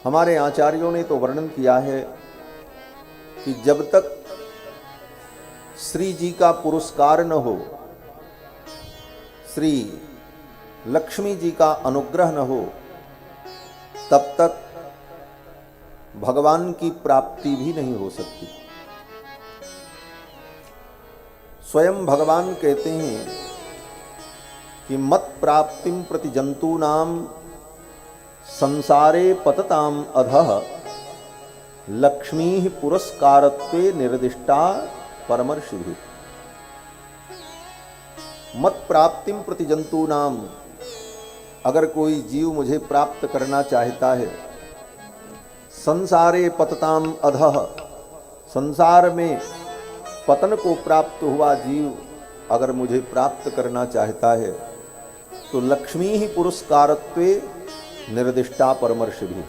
हमारे आचार्यों ने तो वर्णन किया है कि जब तक श्री जी का पुरस्कार न हो, श्री लक्ष्मी जी का अनुग्रह न हो, तब तक भगवान की प्राप्ति भी नहीं हो सकती। स्वयं भगवान कहते हैं कि मत प्राप्तिम प्रति जंतूनाम संसारे पतताम अधः लक्ष्मी पुरस्कारत्वे निर्दिष्टा परमर्षिभिः। मत प्राप्तिम प्रति जंतूनाम, अगर कोई जीव मुझे प्राप्त करना चाहता है, संसारे पतताम अधः, संसार में पतन को प्राप्त हुआ जीव अगर मुझे प्राप्त करना चाहता है, तो लक्ष्मी ही पुरस्कारत्वे निर्दिष्टा परमर्षिभिः।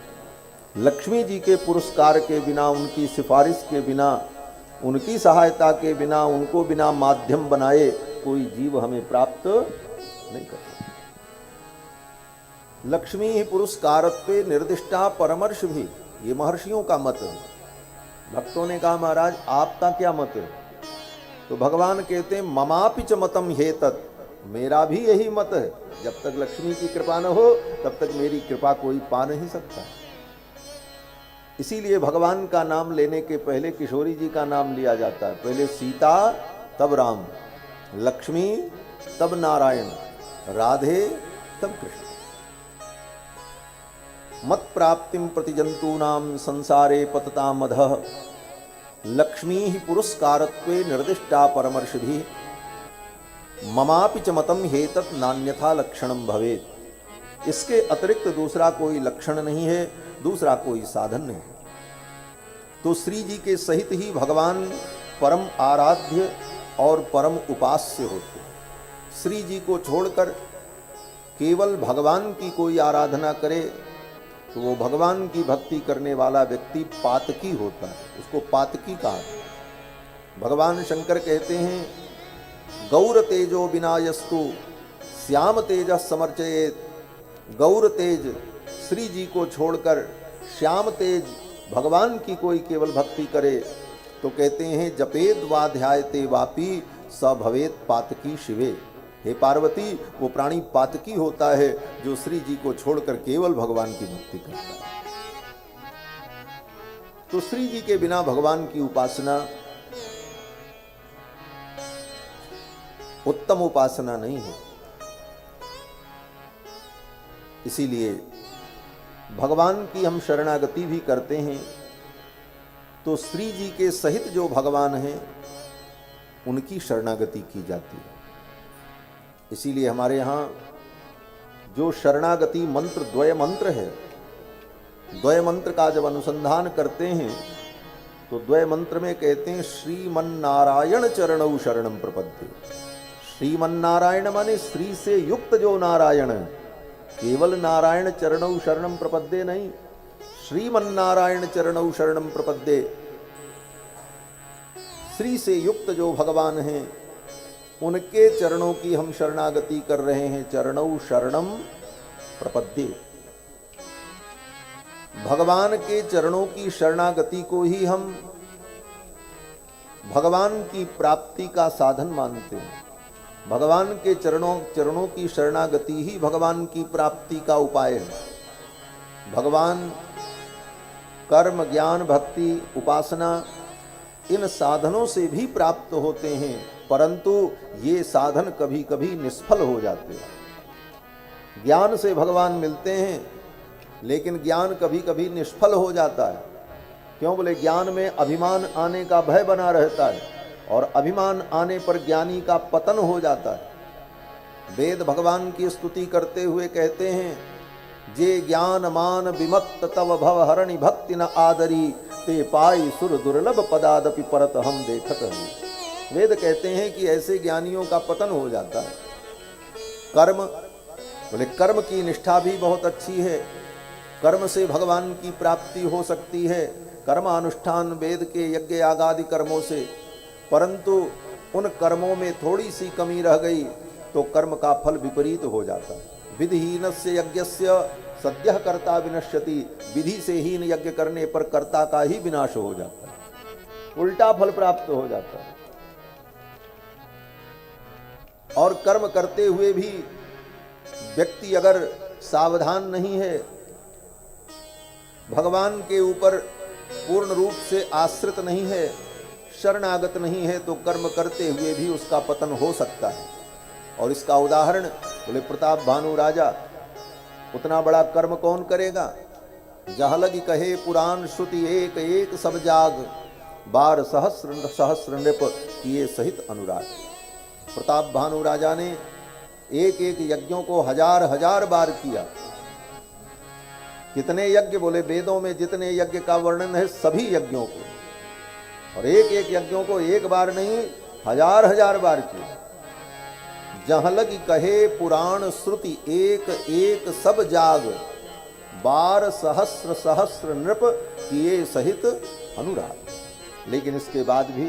लक्ष्मी जी के पुरस्कार के बिना, उनकी सिफारिश के बिना, उनकी सहायता के बिना, उनको बिना माध्यम बनाए कोई जीव हमें प्राप्त नहीं कर सकता। लक्ष्मी ही पुरस्कारत्वे निर्दिष्टा परमर्षिभिः, ये महर्षियों का मत है। भक्तों ने कहा महाराज आपका क्या मत है? तो भगवान कहते हैं ममापि च मतम हेतत्, मेरा भी यही मत है। जब तक लक्ष्मी की कृपा न हो तब तक मेरी कृपा कोई पा नहीं सकता। इसीलिए भगवान का नाम लेने के पहले किशोरी जी का नाम लिया जाता है। पहले सीता तब राम, लक्ष्मी तब नारायण, राधे तब कृष्ण। मत प्राप्तिम प्रति जंतूनाम संसारे पतताम अधः लक्ष्मी ही पुरस्कारत्वे निर्दिष्टा परमर्षिभिः ममापि च मतम हेतत् नान्यथा लक्षणम भवेत्। इसके अतिरिक्त दूसरा कोई लक्षण नहीं है, दूसरा कोई साधन नहीं। तो श्री जी के सहित ही भगवान परम आराध्य और परम उपास्य होते। श्री जी को छोड़कर केवल भगवान की कोई आराधना करे तो वो भगवान की भक्ति करने वाला व्यक्ति पातकी होता है, उसको पातकी कहा। भगवान शंकर कहते हैं गौर तेजो विनायस्तु श्याम तेज समर्चयेत। गौर तेज श्री जी को छोड़कर श्याम तेज भगवान की कोई केवल भक्ति करे तो कहते हैं जपेद वा ध्यायते वापी स भवेत पातकी शिवे। हे पार्वती, वो प्राणी पातकी होता है जो श्री जी को छोड़कर केवल भगवान की भक्ति करता है। तो श्री जी के बिना भगवान की उपासना उत्तम उपासना नहीं है। इसीलिए भगवान की हम शरणागति भी करते हैं तो श्री जी के सहित जो भगवान हैं उनकी शरणागति की जाती है। इसीलिए हमारे यहाँ जो शरणागति मंत्र द्वय मंत्र है, द्वय मंत्र का जब अनुसंधान करते हैं तो द्वय मंत्र में कहते हैं श्रीमन्नारायण चरणौ शरणम प्रपद्ये। श्रीमन्नारायण माने श्री से युक्त जो नारायण है, केवल नारायण चरणौ शरणम प्रपद्ये नहीं, श्रीमन्नारायण चरणौ शरणम प्रपद्ये। श्री से युक्त जो भगवान हैं उनके चरणों की हम शरणागति कर रहे हैं। चरणौ शरणम प्रपद्ये, भगवान के चरणों की शरणागति को ही हम भगवान की प्राप्ति का साधन मानते हैं। भगवान के चरणों की शरणागति ही भगवान की प्राप्ति का उपाय है। भगवान कर्म ज्ञान भक्ति उपासना इन साधनों से भी प्राप्त होते हैं, परंतु ये साधन कभी कभी निष्फल हो जाते हैं। ज्ञान से भगवान मिलते हैं लेकिन ज्ञान कभी कभी निष्फल हो जाता है। क्यों बोले? ज्ञान में अभिमान आने का भय बना रहता है और अभिमान आने पर ज्ञानी का पतन हो जाता है। वेद भगवान की स्तुति करते हुए कहते हैं जे ज्ञान मान विमत्त तव भव हरणि भक्ति न आदरी ते पाई सुर दुर्लभ पदादपि परत हम देखत हरि। वेद कहते हैं कि ऐसे ज्ञानियों का पतन हो जाता है। कर्म बोले कर्म की निष्ठा भी बहुत अच्छी है, कर्म से भगवान की प्राप्ति हो सकती है, कर्मानुष्ठान वेद के यज्ञ यागादि कर्मों से, परंतु उन कर्मों में थोड़ी सी कमी रह गई तो कर्म का फल विपरीत हो जाता है। विधिहीनस्य यज्ञस्य सद्यः कर्ता विनश्यति, विधि से हीन यज्ञ करने पर कर्ता का ही विनाश हो जाता है, उल्टा फल प्राप्त हो जाता है। और कर्म करते हुए भी व्यक्ति अगर सावधान नहीं है, भगवान के ऊपर पूर्ण रूप से आश्रित नहीं है, शरणागत नहीं है, तो कर्म करते हुए भी उसका पतन हो सकता है। और इसका उदाहरण बोले प्रताप भानु राजा, उतना बड़ा कर्म कौन करेगा? जहाँ लगी कहे पुराण श्रुति एक एक सब जाग, बार सहस्र सहस्र नृप किए सहित अनुराग। प्रताप भानु राजा ने एक एक यज्ञों को हजार हजार बार किया। कितने यज्ञ? बोले वेदों में जितने यज्ञ का वर्णन है सभी यज्ञों को, और एक एक यज्ञों को एक बार नहीं हजार हजार बार किया। जहाँ लगी कहे पुराण श्रुति एक एक सब जाग, बार सहस्र सहस्र नृप किए सहित अनुराग। लेकिन इसके बाद भी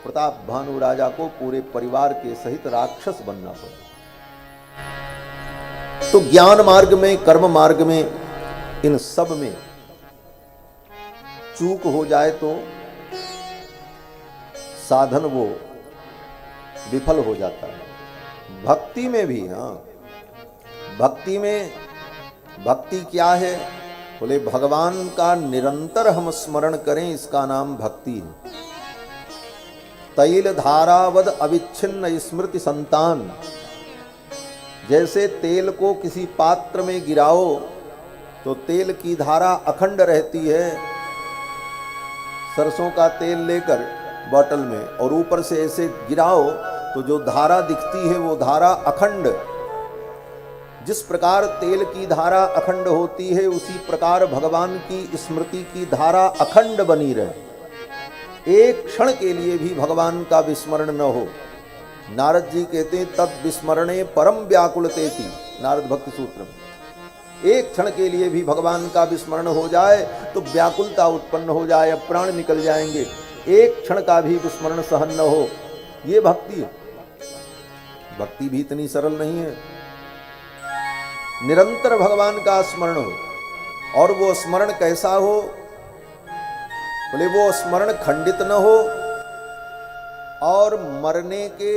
प्रताप भानु राजा को पूरे परिवार के सहित राक्षस बनना पड़ा। तो ज्ञान मार्ग में, कर्म मार्ग में, इन सब में चूक हो जाए तो साधन वो विफल हो जाता है। भक्ति में भी, हाँ, भक्ति में, भक्ति क्या है? बोले भगवान का निरंतर हम स्मरण करें, इसका नाम भक्ति है। तैल धारावद अविच्छिन्न स्मृति संतान, जैसे तेल को किसी पात्र में गिराओ तो तेल की धारा अखंड रहती है। सरसों का तेल लेकर बोतल में और ऊपर से ऐसे गिराओ तो जो धारा दिखती है वो धारा अखंड। जिस प्रकार तेल की धारा अखंड होती है, उसी प्रकार भगवान की स्मृति की धारा अखंड बनी रहे। एक क्षण के लिए भी भगवान का विस्मरण न हो। नारद जी कहते हैं तद विस्मरणे परम व्याकुलतेति, नारद भक्ति सूत्र में। एक क्षण के लिए भी भगवान का विस्मरण हो जाए तो व्याकुलता उत्पन्न हो जाए, प्राण निकल जाएंगे। एक क्षण का भी विस्मरण सहन न हो, ये भक्ति है। भक्ति भी इतनी सरल नहीं है। निरंतर भगवान का स्मरण हो, और वो स्मरण कैसा हो? बोले वो स्मरण खंडित न हो और मरने के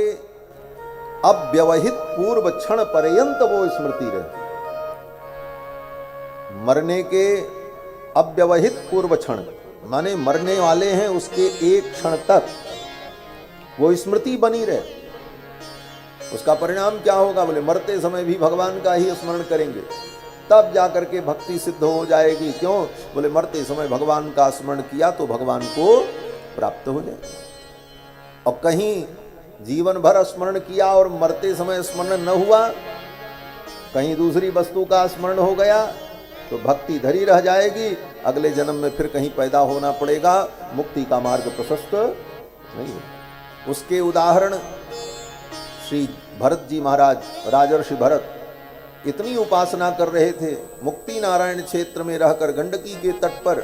अव्यवहित पूर्व क्षण पर्यंत वो स्मृति रहे। मरने के अव्यवहित पूर्व क्षण माने मरने वाले हैं उसके एक क्षण तक वो स्मृति बनी रहे। उसका परिणाम क्या होगा? बोले मरते समय भी भगवान का ही स्मरण करेंगे, तब जाकर के भक्ति सिद्ध हो जाएगी। क्यों? बोले मरते समय भगवान का स्मरण किया तो भगवान को प्राप्त हो जाए। और कहीं जीवन भर स्मरण किया और मरते समय स्मरण न हुआ, कहीं दूसरी वस्तु का स्मरण हो गया, तो भक्ति धरी रह जाएगी। अगले जन्म में फिर कहीं पैदा होना पड़ेगा, मुक्ति का मार्ग प्रशस्त नहीं है। उसके उदाहरण श्री भरत जी महाराज, राजर्षि भरत इतनी उपासना कर रहे थे, मुक्ति नारायण क्षेत्र में रहकर गंडकी के तट पर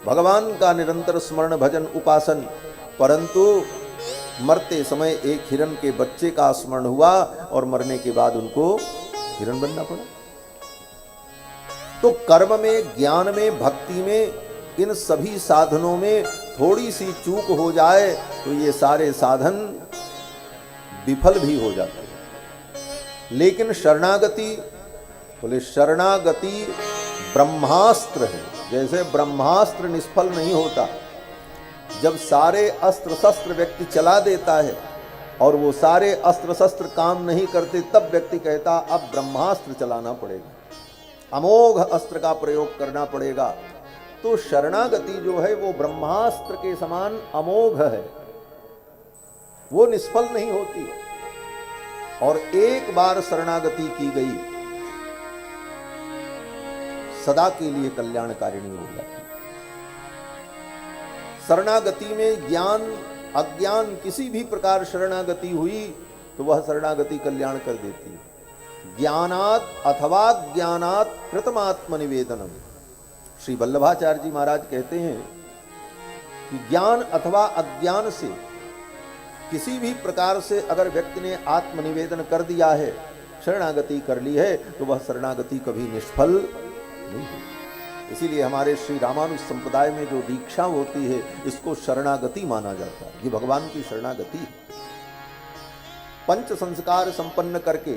भगवान का निरंतर स्मरण भजन उपासन, परंतु मरते समय एक हिरण के बच्चे का स्मरण हुआ और मरने के बाद उनको हिरण बनना पड़ा। तो कर्म में, ज्ञान में, भक्ति में, इन सभी साधनों में थोड़ी सी चूक हो जाए तो ये सारे साधन विफल भी हो जाते हैं। लेकिन शरणागति, बोले शरणागति ब्रह्मास्त्र है। जैसे ब्रह्मास्त्र निष्फल नहीं होता, जब सारे अस्त्र शस्त्र व्यक्ति चला देता है और वो सारे अस्त्र शस्त्र काम नहीं करते, तब व्यक्ति कहता अब ब्रह्मास्त्र चलाना पड़ेगा, अमोघ अस्त्र का प्रयोग करना पड़ेगा। तो शरणागति जो है वो ब्रह्मास्त्र के समान अमोघ है, वो निष्फल नहीं होती। और एक बार शरणागति की गई सदा के लिए कल्याणकारिणी हो जाती। शरणागति में ज्ञान अज्ञान किसी भी प्रकार शरणागति हुई तो वह शरणागति कल्याण कर देती है। ज्ञानात अथवा ज्ञानात कृतमात्म निवेदनम, श्री वल्लभाचार्य जी महाराज कहते हैं कि ज्ञान अथवा अज्ञान से किसी भी प्रकार से अगर व्यक्ति ने आत्मनिवेदन कर दिया है, शरणागति कर ली है, तो वह शरणागति कभी निष्फल नहीं होती। इसीलिए हमारे श्री रामानुज संप्रदाय में जो दीक्षा होती है, इसको शरणागति माना जाता है। ये भगवान की शरणागति है। पंच संस्कार संपन्न करके,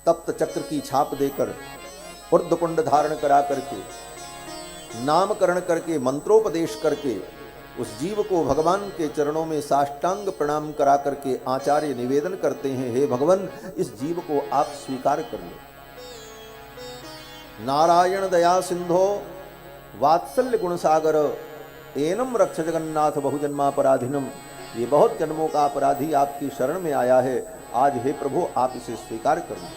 तप्त चक्र की छाप देकर, ऊर्ध्वकुंड धारण करा करके, नामकरण करके, मंत्रोपदेश करके उस जीव को भगवान के चरणों में साष्टांग प्रणाम करा करके आचार्य निवेदन करते हैं, हे भगवान, इस जीव को आप स्वीकार कर लो। नारायण दया सिंधो वात्सल्य गुण सागर एनम रक्ष जगन्नाथ बहुजन्मापराधिनम। ये बहुत जन्मों का अपराधी आपकी शरण में आया है, आज हे प्रभु आप इसे स्वीकार कर लो।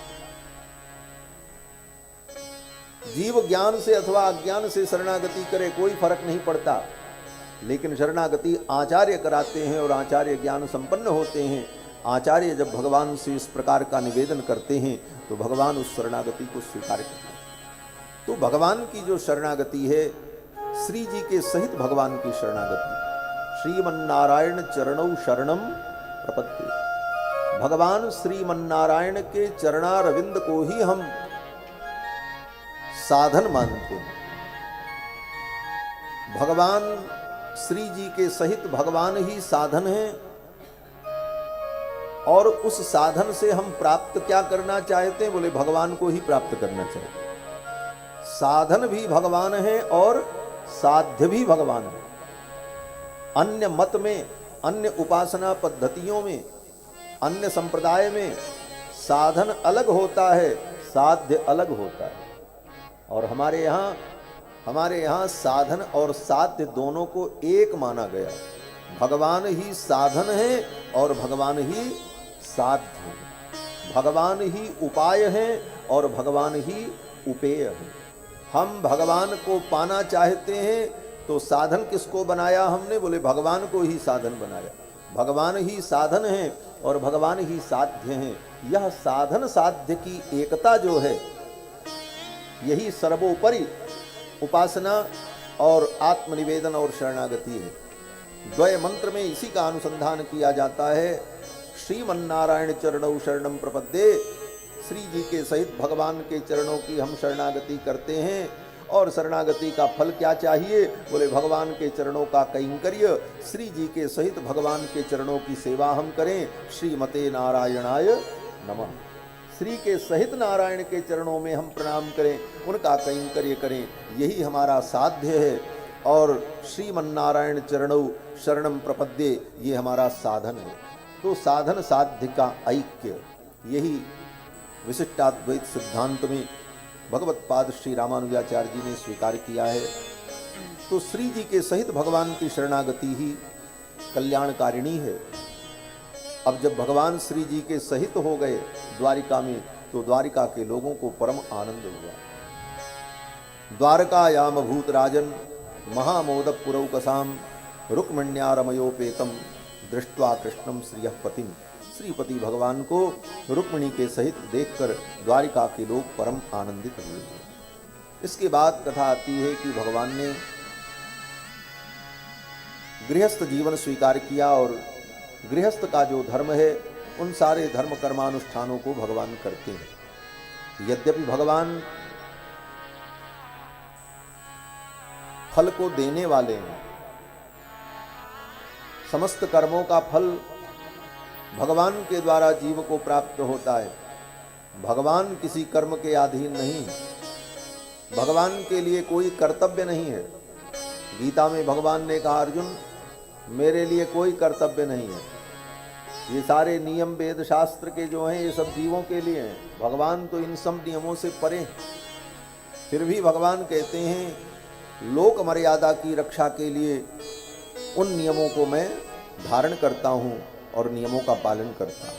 जीव ज्ञान से अथवा अज्ञान से शरणागति करे कोई फर्क नहीं पड़ता, लेकिन शरणागति आचार्य कराते हैं और आचार्य ज्ञान संपन्न होते हैं। आचार्य जब भगवान से इस प्रकार का निवेदन करते हैं तो भगवान उस शरणागति को स्वीकार करते हैं। तो भगवान की जो शरणागति है, श्री जी के सहित भगवान की शरणागति, श्रीमन्नारायण चरणौ शरणम प्रपद्ये। भगवान श्रीमन्नारायण के चरणारविंद को ही हम साधन मानते हैं। भगवान श्री जी के सहित भगवान ही साधन है, और उस साधन से हम प्राप्त क्या करना चाहते हैं? बोले भगवान को ही प्राप्त करना चाहते हैं। साधन भी भगवान है और साध्य भी भगवान है। अन्य मत में, अन्य उपासना पद्धतियों में, अन्य संप्रदाय में साधन अलग होता है, साध्य अलग होता है। और हमारे यहाँ साधन और साध्य दोनों को एक माना गया। भगवान ही साधन है और भगवान ही साध्य है। भगवान ही उपाय है और भगवान ही उपेय है। हम भगवान को पाना चाहते हैं तो साधन किसको बनाया हमने? बोले भगवान को ही साधन बनाया। भगवान ही साधन है और भगवान ही साध्य है। यह साधन साध्य की एकता जो है, यही सर्वोपरि उपासना और आत्मनिवेदन और शरणागति है। द्वय मंत्र में इसी का अनुसंधान किया जाता है। श्रीमन्नारायण चरणौ शरणम प्रपद्ये। श्री जी के सहित भगवान के चरणों की हम शरणागति करते हैं। और शरणागति का फल क्या चाहिए? बोले भगवान के चरणों का कैंकर्य, श्री जी के सहित भगवान के चरणों की सेवा हम करें। श्रीमते नारायणाय नमः। श्री के सहित नारायण के चरणों में हम प्रणाम करें, उनका कैंकर्य करें, यही हमारा साध्य है। और श्रीमन्नारायण चरणौ शरणम प्रपद्ये, ये हमारा साधन है। तो साधन साध्य का ऐक्य, यही विशिष्टाद्वैत सिद्धांत में भगवत पाद श्री रामानुजाचार्य जी ने स्वीकार किया है। तो श्री जी के सहित भगवान की शरणागति ही कल्याणकारिणी है। अब जब भगवान श्री जी के सहित हो गए द्वारिका में, तो द्वारिका के लोगों को परम आनंद हुआ। द्वारकायाम भूत राजन महामोद पुरौकसाम रुक्मिण्या रमयोपेतम दृष्ट्वा कृष्णम श्रियःपतिम। श्रीपति भगवान को रुक्मिणी के सहित देखकर द्वारिका के लोग परम आनंदित हुए। इसके बाद कथा आती है कि भगवान ने गृहस्थ जीवन स्वीकार किया और गृहस्थ का जो धर्म है, उन सारे धर्म कर्मानुष्ठानों को भगवान करते हैं। यद्यपि भगवान फल को देने वाले हैं, समस्त कर्मों का फल भगवान के द्वारा जीव को प्राप्त होता है। भगवान किसी कर्म के अधीन नहीं, भगवान के लिए कोई कर्तव्य नहीं है। गीता में भगवान ने कहा, अर्जुन मेरे लिए कोई कर्तव्य नहीं है, ये सारे नियम वेद शास्त्र के जो हैं ये सब जीवों के लिए हैं। भगवान तो इन सब नियमों से परे हैं। फिर भी भगवान कहते हैं लोक मर्यादा की रक्षा के लिए उन नियमों को मैं धारण करता हूँ और नियमों का पालन करता हूँ।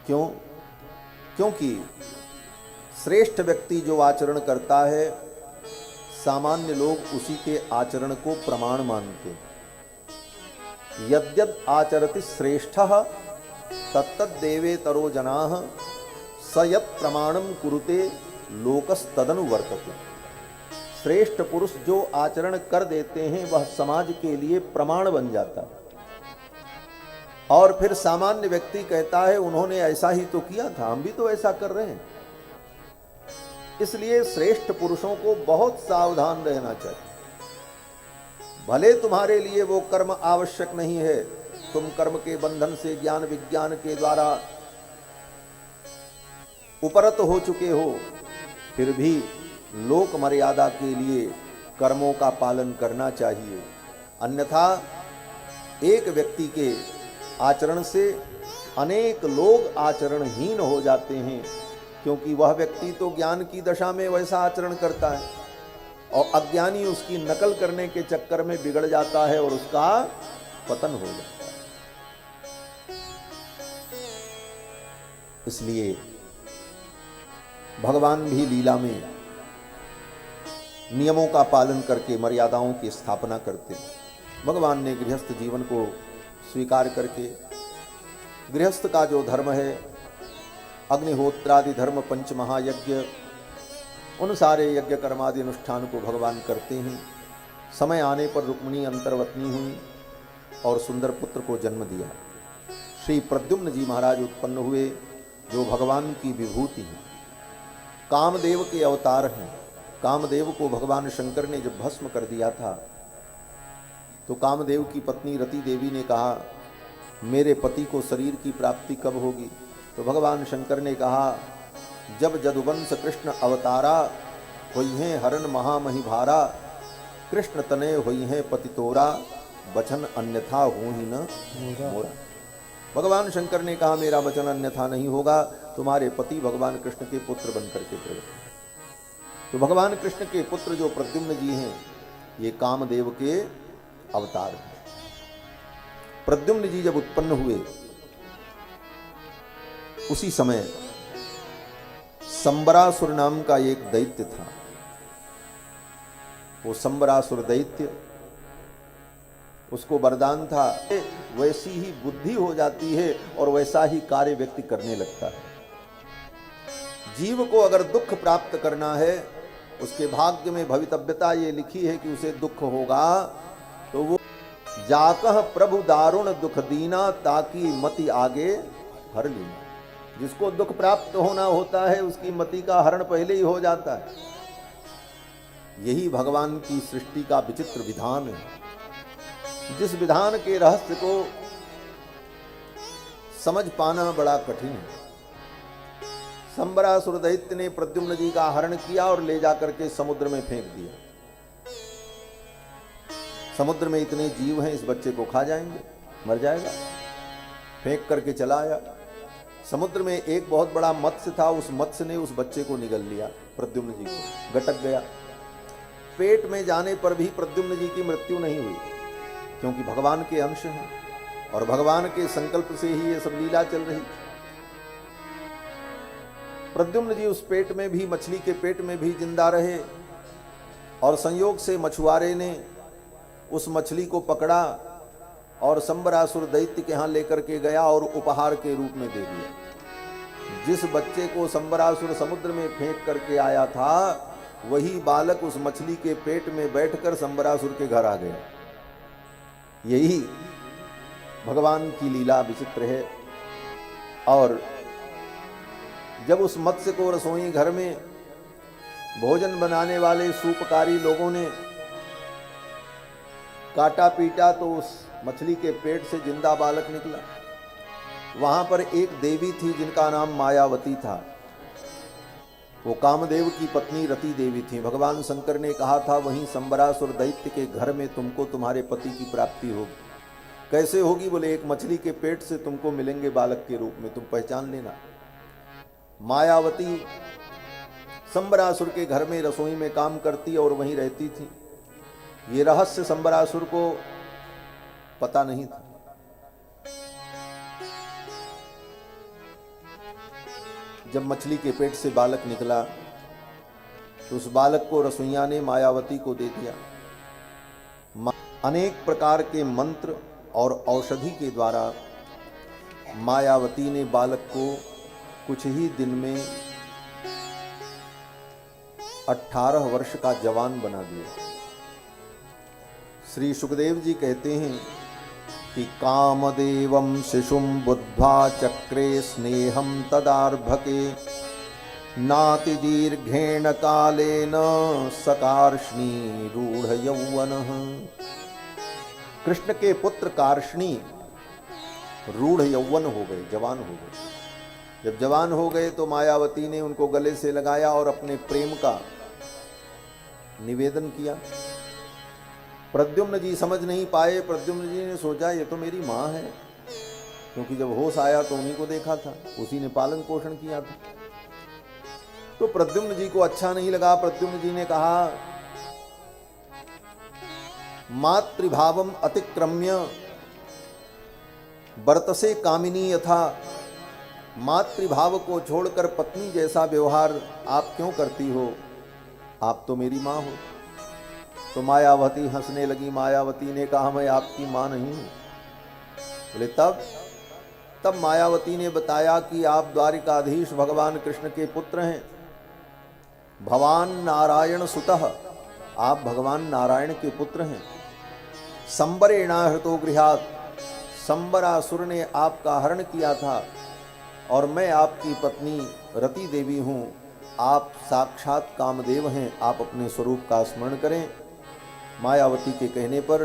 क्यों? क्योंकि श्रेष्ठ व्यक्ति जो आचरण करता है, सामान्य लोग उसी के आचरण को प्रमाण मानते हैं। यद्यद् आचरति श्रेष्ठः तत्तद्देवेतरो जनाः स यत् प्रमाणं कुरुते लोकस्तदनुवर्तते। श्रेष्ठ पुरुष जो आचरण कर देते हैं वह समाज के लिए प्रमाण बन जाता है, और फिर सामान्य व्यक्ति कहता है उन्होंने ऐसा ही तो किया था, हम भी तो ऐसा कर रहे हैं। इसलिए श्रेष्ठ पुरुषों को बहुत सावधान रहना चाहिए। भले तुम्हारे लिए वो कर्म आवश्यक नहीं है, तुम कर्म के बंधन से ज्ञान विज्ञान के द्वारा उपरत हो चुके हो, फिर भी लोक मर्यादा के लिए कर्मों का पालन करना चाहिए। अन्यथा एक व्यक्ति के आचरण से अनेक लोग आचरणहीन हो जाते हैं, क्योंकि वह व्यक्ति तो ज्ञान की दशा में वैसा आचरण करता है और अज्ञानी उसकी नकल करने के चक्कर में बिगड़ जाता है और उसका पतन हो जाता है। इसलिए भगवान भी लीला में नियमों का पालन करके मर्यादाओं की स्थापना करते हैं। भगवान ने गृहस्थ जीवन को स्वीकार करके गृहस्थ का जो धर्म है, अग्निहोत्रादि धर्म, पंच महायज्ञ, उन सारे यज्ञ कर्मादि अनुष्ठान को भगवान करते हैं। समय आने पर रुक्मिणी अंतर्वतनी हुई और सुंदर पुत्र को जन्म दिया। श्री प्रद्युम्न जी महाराज उत्पन्न हुए, जो भगवान की विभूति है, कामदेव के अवतार हैं। कामदेव को भगवान शंकर ने जब भस्म कर दिया था तो कामदेव की पत्नी रति देवी ने कहा, मेरे पति को शरीर की प्राप्ति कब होगी? तो भगवान शंकर ने कहा, जब जदुवंश कृष्ण अवतारा, हुई हैं हरण महामहिभारा, कृष्ण तने हुई हैं पतितोरा, वचन अन्यथा हो ही न मोरा। भगवान शंकर ने कहा, मेरा वचन अन्यथा नहीं होगा, तुम्हारे पति भगवान कृष्ण के पुत्र बनकर के प्रकट। तो भगवान कृष्ण के पुत्र जो प्रद्युम्न जी हैं, ये कामदेव के अवतार हैं। प्रद्युम्न जी जब उत्पन्न हुए उसी समय संबरासुर नाम का एक दैत्य था। वो संबरासुर दैत्य, उसको वरदान था, वैसी ही बुद्धि हो जाती है और वैसा ही कार्य व्यक्ति करने लगता है। जीव को अगर दुख प्राप्त करना है, उसके भाग्य में भवितव्यता ये लिखी है कि उसे दुख होगा, तो वो जाकह प्रभु दारुण दुख दीना, ताकि मति आगे हर लीना। जिसको दुख प्राप्त होना होता है उसकी मति का हरण पहले ही हो जाता है। यही भगवान की सृष्टि का विचित्र विधान है, जिस विधान के रहस्य को समझ पाना बड़ा कठिन है। संबरासुर दैत्य ने प्रद्युम्न जी का हरण किया और ले जाकर के समुद्र में फेंक दिया। समुद्र में इतने जीव हैं, इस बच्चे को खा जाएंगे, मर जाएगा। फेंक करके चला आया। समुद्र में एक बहुत बड़ा मत्स्य था, उस मत्स्य ने उस बच्चे को निगल लिया, प्रद्युम्न जी को, गटक गया। पेट में जाने पर भी प्रद्युम्न जी की मृत्यु नहीं हुई, क्योंकि भगवान के अंश हैं और भगवान के संकल्प से ही ये सब लीला चल रही। प्रद्युम्न जी उस पेट में भी, मछली के पेट में भी जिंदा रहे और संयोग से मछुआरे ने उस मछली को पकड़ा और संबरासुर दैत्य के यहाँ लेकर के गया और उपहार के रूप में दे दिया। जिस बच्चे को संबरासुर समुद्र में फेंक करके आया था, वही बालक उस मछली के पेट में बैठकर संबरासुर के घर आ गया। यही भगवान की लीला विचित्र है। और जब उस मत्स्य को रसोई घर में भोजन बनाने वाले सूपकारी लोगों ने काटा पीटा तो उस मछली के पेट से जिंदा बालक निकला। वहां पर एक देवी थी जिनका नाम मायावती था। वो कामदेव की पत्नी रति देवी थी। भगवान शंकर ने कहा था, वहीं संबरासुर दैत्य के घर में तुमको तुम्हारे पति की प्राप्ति होगी। कैसे होगी? बोले, एक मछली के पेट से तुमको मिलेंगे बालक के रूप में, तुम पहचान लेना। मायावती संबरासुर के घर में रसोई में काम करती और वहीं रहती थी। ये रहस्य संबरासुर को पता नहीं था। जब मछली के पेट से बालक निकला तो उस बालक को रसोइया ने मायावती को दे दिया। अनेक प्रकार के मंत्र और औषधि के द्वारा मायावती ने बालक को कुछ ही दिन में 18 वर्ष का जवान बना दिया। श्री सुखदेव जी कहते हैं कि कामदेवं शिशुं बुद्ध्वा चक्रे स्नेहं तदार्भके नाति दीर्घेण कालेन सकार्ष्णी रूढ़ यौवनः। कृष्ण के पुत्र कार्ष्णी रूढ़ यौवन हो गए, जवान हो गए। जब जवान हो गए तो मायावती ने उनको गले से लगाया और अपने प्रेम का निवेदन किया। प्रद्युम्न जी समझ नहीं पाए। प्रद्युम्न जी ने सोचा ये तो मेरी माँ है, क्योंकि जब होश आया तो उन्हीं को देखा था, उसी ने पालन पोषण किया था। तो प्रद्युम्न जी को अच्छा नहीं लगा। प्रद्युम्न जी ने कहा मातृभावम अतिक्रम्य बरतसे कामिनी यथा। मातृभाव को छोड़कर पत्नी जैसा व्यवहार आप क्यों करती हो? आप तो मेरी माँ हो। तो मायावती हंसने लगी। मायावती ने कहा मैं आपकी माँ नहीं हूं। बोले तब मायावती ने बताया कि आप द्वारिकाधीश भगवान कृष्ण के पुत्र हैं, भवान नारायण सुतः, आप भगवान नारायण के पुत्र हैं। संबरेणाहृतो गृहात्, संबरासुर ने आपका हरण किया था और मैं आपकी पत्नी रति देवी हूँ। आप साक्षात कामदेव हैं, आप अपने स्वरूप का स्मरण करें। मायावती के कहने पर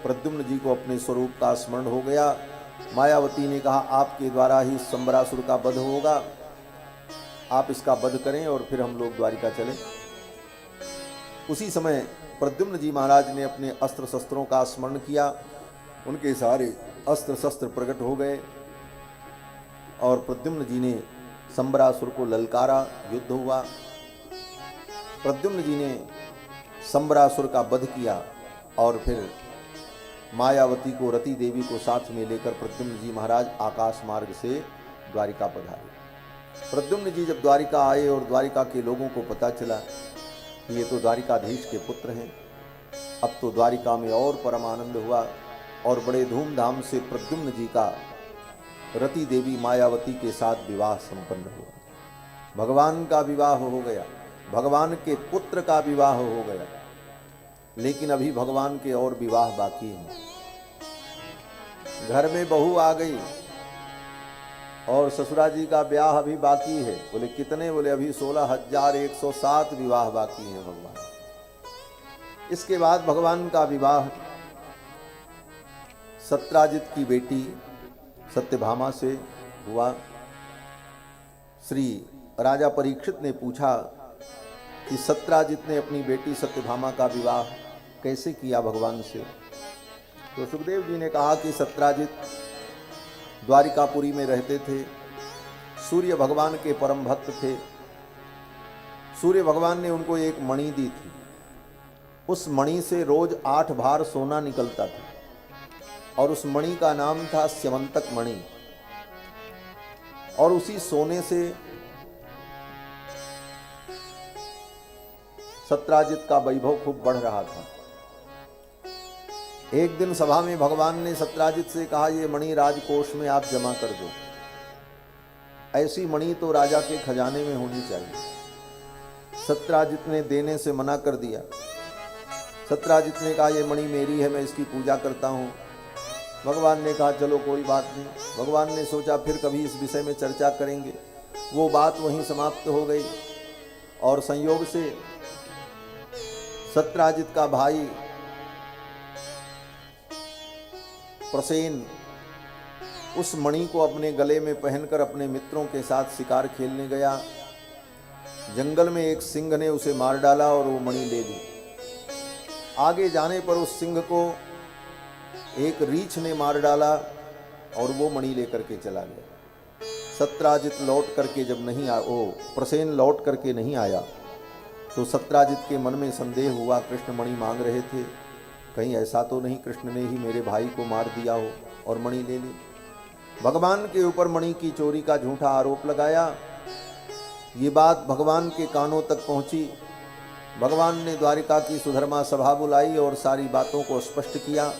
प्रद्युम्न जी को अपने स्वरूप का स्मरण हो गया। मायावती ने कहा आपके द्वारा ही संबरासुर का वध होगा, आप इसका वध करें और फिर हम लोग द्वारिका चलें। उसी समय प्रद्युम्न जी महाराज ने अपने अस्त्र शस्त्रों का स्मरण किया। उनके सारे अस्त्र शस्त्र प्रकट हो गए और प्रद्युम्न जी ने संबरासुर को ललकारा। युद्ध हुआ। प्रद्युम्न जी ने संबरासुर का वध किया और फिर मायावती को, रति देवी को साथ में लेकर प्रद्युम्न जी महाराज आकाश मार्ग से द्वारिका पधारे। प्रद्युम्न जी जब द्वारिका आए और द्वारिका के लोगों को पता चला कि ये तो द्वारिकाधीश के पुत्र हैं, अब तो द्वारिका में और परम आनंद हुआ और बड़े धूमधाम से प्रद्युम्न जी का रति देवी मायावती के साथ विवाह संपन्न हुआ। भगवान का विवाह हो गया, भगवान के पुत्र का विवाह हो गया, लेकिन अभी भगवान के और विवाह बाकी हैं। घर में बहू आ गई और ससुरा जी का ब्याह अभी बाकी है। बोले कितने? बोले अभी 16,107 विवाह बाकी हैं भगवान। इसके बाद भगवान का विवाह सत्राजित की बेटी सत्यभामा से हुआ। श्री राजा परीक्षित ने पूछा कि सत्राजित ने अपनी बेटी सत्यभामा का विवाह कैसे किया भगवान से? तो सुखदेव जी ने कहा कि सत्राजित द्वारिकापुरी में रहते थे, सूर्य भगवान के परम भक्त थे। सूर्य भगवान ने उनको एक मणि दी थी। उस मणि से रोज 8 भार सोना निकलता था और उस मणि का नाम था स्यमंतक मणि। और उसी सोने से सत्राजित का वैभव खूब बढ़ रहा था। एक दिन सभा में भगवान ने सत्राजित से कहा ये मणि राजकोष में आप जमा कर दो। ऐसी मणि तो राजा के खजाने में होनी चाहिए। सत्राजित ने देने से मना कर दिया। सत्राजित ने कहा ये मणि मेरी है, मैं इसकी पूजा करता हूँ। भगवान ने कहा चलो कोई बात नहीं। भगवान ने सोचा फिर कभी इस विषय में चर्चा करेंगे। वो बात वहीं समाप्त हो गई और संयोग से सत्राजित का भाई प्रसेन उस मणि को अपने गले में पहनकर अपने मित्रों के साथ शिकार खेलने गया। जंगल में एक सिंह ने उसे मार डाला और वो मणि ले ली। आगे जाने पर उस सिंह को एक रीछ ने मार डाला और वो मणि लेकर के चला गया। सत्राजित लौट करके जब नहीं आया, वो प्रसेन लौट करके नहीं आया तो सत्राजित के मन में संदेह हुआ। कृष्ण मणि मांग रहे थे, कहीं ऐसा तो नहीं कृष्ण ने ही मेरे भाई को मार दिया हो और मणि ले ली। भगवान के ऊपर मणि की चोरी का झूठा आरोप लगाया। ये बात भगवान के कानों तक पहुंची। भगवान ने द्वारिका की सुधर्मा सभा बुलाई और सारी बातों को स्पष्ट किया।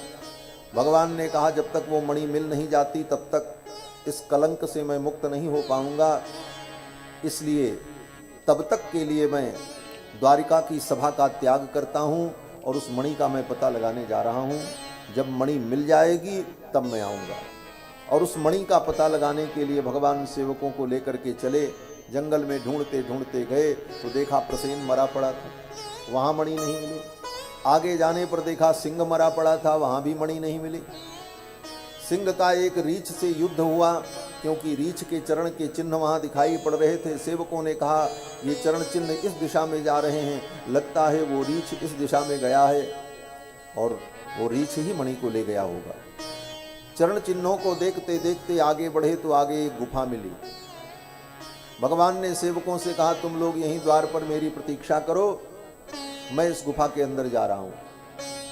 भगवान ने कहा जब तक वो मणि मिल नहीं जाती तब तक इस कलंक से मैं मुक्त नहीं हो पाऊंगा, इसलिए तब तक के लिए मैं द्वारिका की सभा का त्याग करता हूँ और उस मणि का मैं पता लगाने जा रहा हूँ। जब मणि मिल जाएगी तब मैं आऊँगा। और उस मणि का पता लगाने के लिए भगवान सेवकों को लेकर के चले। जंगल में ढूंढते ढूंढते गए तो देखा प्रसेन मरा पड़ा था, वहाँ मणि नहीं मिली। आगे जाने पर देखा सिंह मरा पड़ा था, वहाँ भी मणि नहीं मिली। सिंह का एक रीछ से युद्ध हुआ, क्योंकि रीछ के चरण के चिन्ह वहाँ दिखाई पड़ रहे थे। सेवकों ने कहा ये चरण चिन्ह इस दिशा में जा रहे हैं, लगता है वो रीछ इस दिशा में गया है और वो रीछ ही मणि को ले गया होगा। चरण चिन्हों को देखते देखते आगे बढ़े तो आगे एक गुफा मिली। भगवान ने सेवकों से कहा तुम लोग यहीं द्वार पर मेरी प्रतीक्षा करो, मैं इस गुफा के अंदर जा रहा हूँ।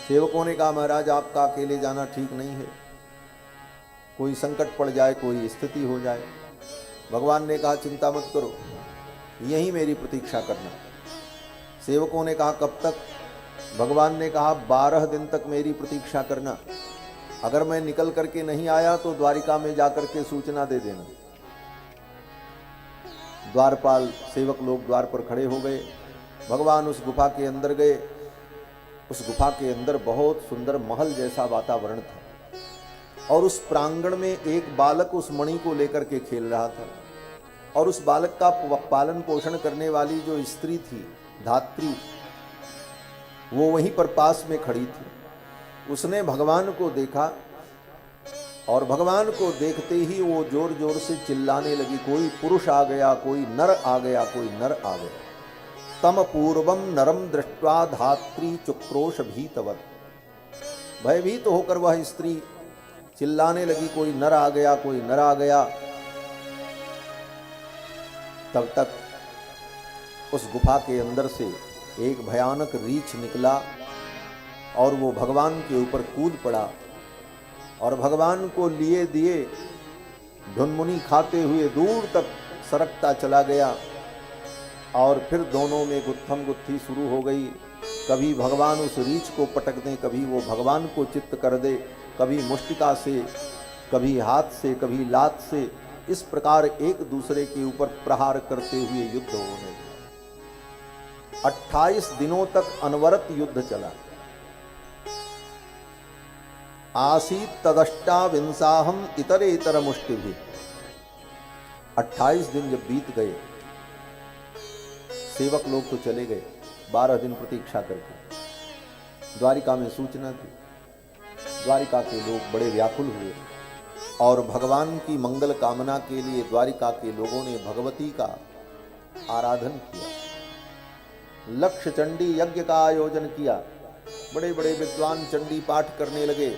सेवकों ने कहा महाराज आपका अकेले जाना ठीक नहीं है, कोई संकट पड़ जाए, कोई स्थिति हो जाए। भगवान ने कहा चिंता मत करो, यहीं मेरी प्रतीक्षा करना। सेवकों ने कहा कब तक? भगवान ने कहा 12 दिन तक मेरी प्रतीक्षा करना। अगर मैं निकल करके नहीं आया तो द्वारिका में जाकर के सूचना दे देना। द्वारपाल सेवक लोग द्वार पर खड़े हो गए। भगवान उस गुफा के अंदर गए। उस गुफा के अंदर बहुत सुंदर महल जैसा वातावरण था और उस प्रांगण में एक बालक उस मणि को लेकर के खेल रहा था। और उस बालक का पालन पोषण करने वाली जो स्त्री थी, धात्री, वो वहीं पर पास में खड़ी थी। उसने भगवान को देखा और भगवान को देखते ही वो जोर जोर से चिल्लाने लगी, कोई पुरुष आ गया, कोई नर आ गया, कोई नर आ गया। तम पूर्वम नरम दृष्ट्वा धात्री चुक्रोश भीतवत। भयभीत होकर वह स्त्री चिल्लाने लगी, कोई नर आ गया, कोई नर आ गया। तब तक उस गुफा के अंदर से एक भयानक रीछ निकला और वो भगवान के ऊपर कूद पड़ा और भगवान को लिए दिए ढुनमुनी खाते हुए दूर तक सरकता चला गया। और फिर दोनों में गुत्थम गुत्थी शुरू हो गई। कभी भगवान उस रीछ को पटक दें, कभी वो भगवान को चित्त कर दे, कभी मुष्टिका से, कभी हाथ से, कभी लात से। इस प्रकार एक दूसरे के ऊपर प्रहार करते हुए युद्ध होने लगा। 28 दिनों तक अनवरत युद्ध चला। आसीत तदष्टाविंसाहम इतरेतर मुष्टिभिः। 28 दिन जब बीत गए, सेवक लोग तो चले गए 12 दिन प्रतीक्षा करके। द्वारिका में सूचना थी। द्वारिका के लोग बड़े व्याकुल हुए और भगवान की मंगल कामना के लिए द्वारिका के लोगों ने भगवती का आराधन किया। लक्ष्य चंडी यज्ञ का आयोजन किया। बड़े बड़े विद्वान चंडी पाठ करने लगे।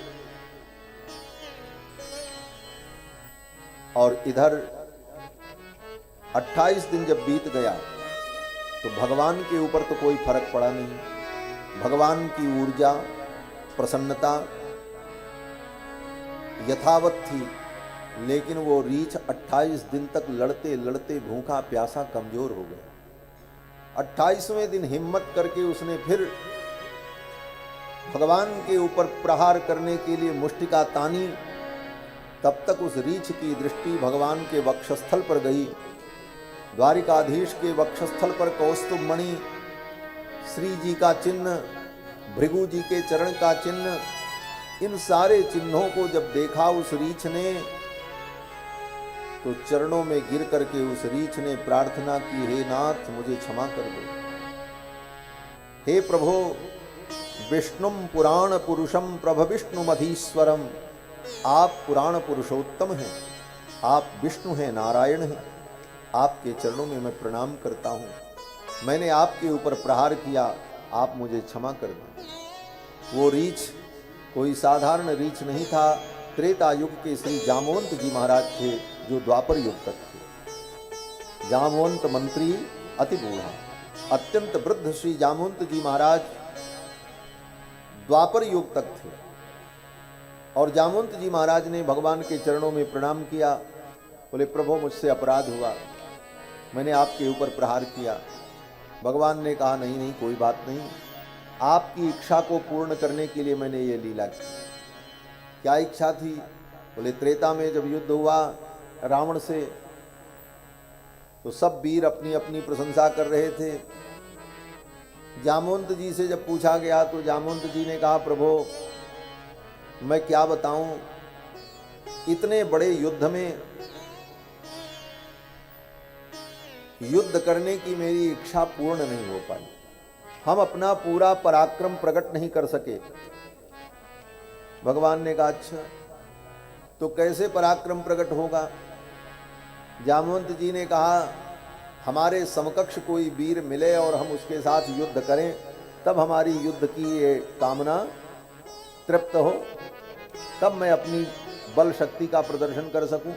और इधर 28 दिन जब बीत गया तो भगवान के ऊपर तो कोई फर्क पड़ा नहीं। भगवान की ऊर्जा, प्रसन्नता यथावत थी, लेकिन वो रीछ 28 दिन तक लड़ते लड़ते भूखा प्यासा कमजोर हो गया। 28वें दिन हिम्मत करके उसने फिर भगवान के ऊपर प्रहार करने के लिए मुष्टिका तानी। तब तक उस रीछ की दृष्टि भगवान के वक्षस्थल पर गई। द्वारिकाधीश के वक्षस्थल पर कौस्तुभ मणि, श्री जी का चिन्ह, भृगु जी के चरण का चिन्ह, इन सारे चिन्हों को जब देखा उस रीछ ने तो चरणों में गिर करके उस रीछ ने प्रार्थना की, हे नाथ मुझे क्षमा कर दो। हे प्रभो, विष्णुम पुराण पुरुषम प्रभ विष्णुमधीश्वरम। आप पुराण पुरुषोत्तम हैं, आप विष्णु हैं, नारायण हैं। आपके चरणों में मैं प्रणाम करता हूँ। मैंने आपके ऊपर प्रहार किया, आप मुझे क्षमा कर दें। वो रीछ कोई साधारण रीछ नहीं था। त्रेता युग के श्री जामवंत जी महाराज थे, जो द्वापर युग तक थे। जामवंत मंत्री अति बूढ़ा, अत्यंत वृद्ध श्री जामवंत जी महाराज द्वापर युग तक थे। और जामवंत जी महाराज ने भगवान के चरणों में प्रणाम किया। बोले प्रभु मुझसे अपराध हुआ, मैंने आपके ऊपर प्रहार किया। भगवान ने कहा नहीं नहीं कोई बात नहीं, आपकी इच्छा को पूर्ण करने के लिए मैंने ये लीला की। क्या इच्छा थी? बोले त्रेता में जब युद्ध हुआ रावण से तो सब वीर अपनी अपनी प्रशंसा कर रहे थे। जामवंत जी से जब पूछा गया तो जामवंत जी ने कहा, प्रभु मैं क्या बताऊं, इतने बड़े युद्ध में युद्ध करने की मेरी इच्छा पूर्ण नहीं हो पाई। हम अपना पूरा पराक्रम प्रकट नहीं कर सके। भगवान ने कहा, अच्छा तो कैसे पराक्रम प्रकट होगा? जामवंत जी ने कहा, हमारे समकक्ष कोई वीर मिले और हम उसके साथ युद्ध करें, तब हमारी युद्ध की ये कामना तृप्त हो, तब मैं अपनी बल शक्ति का प्रदर्शन कर सकूं।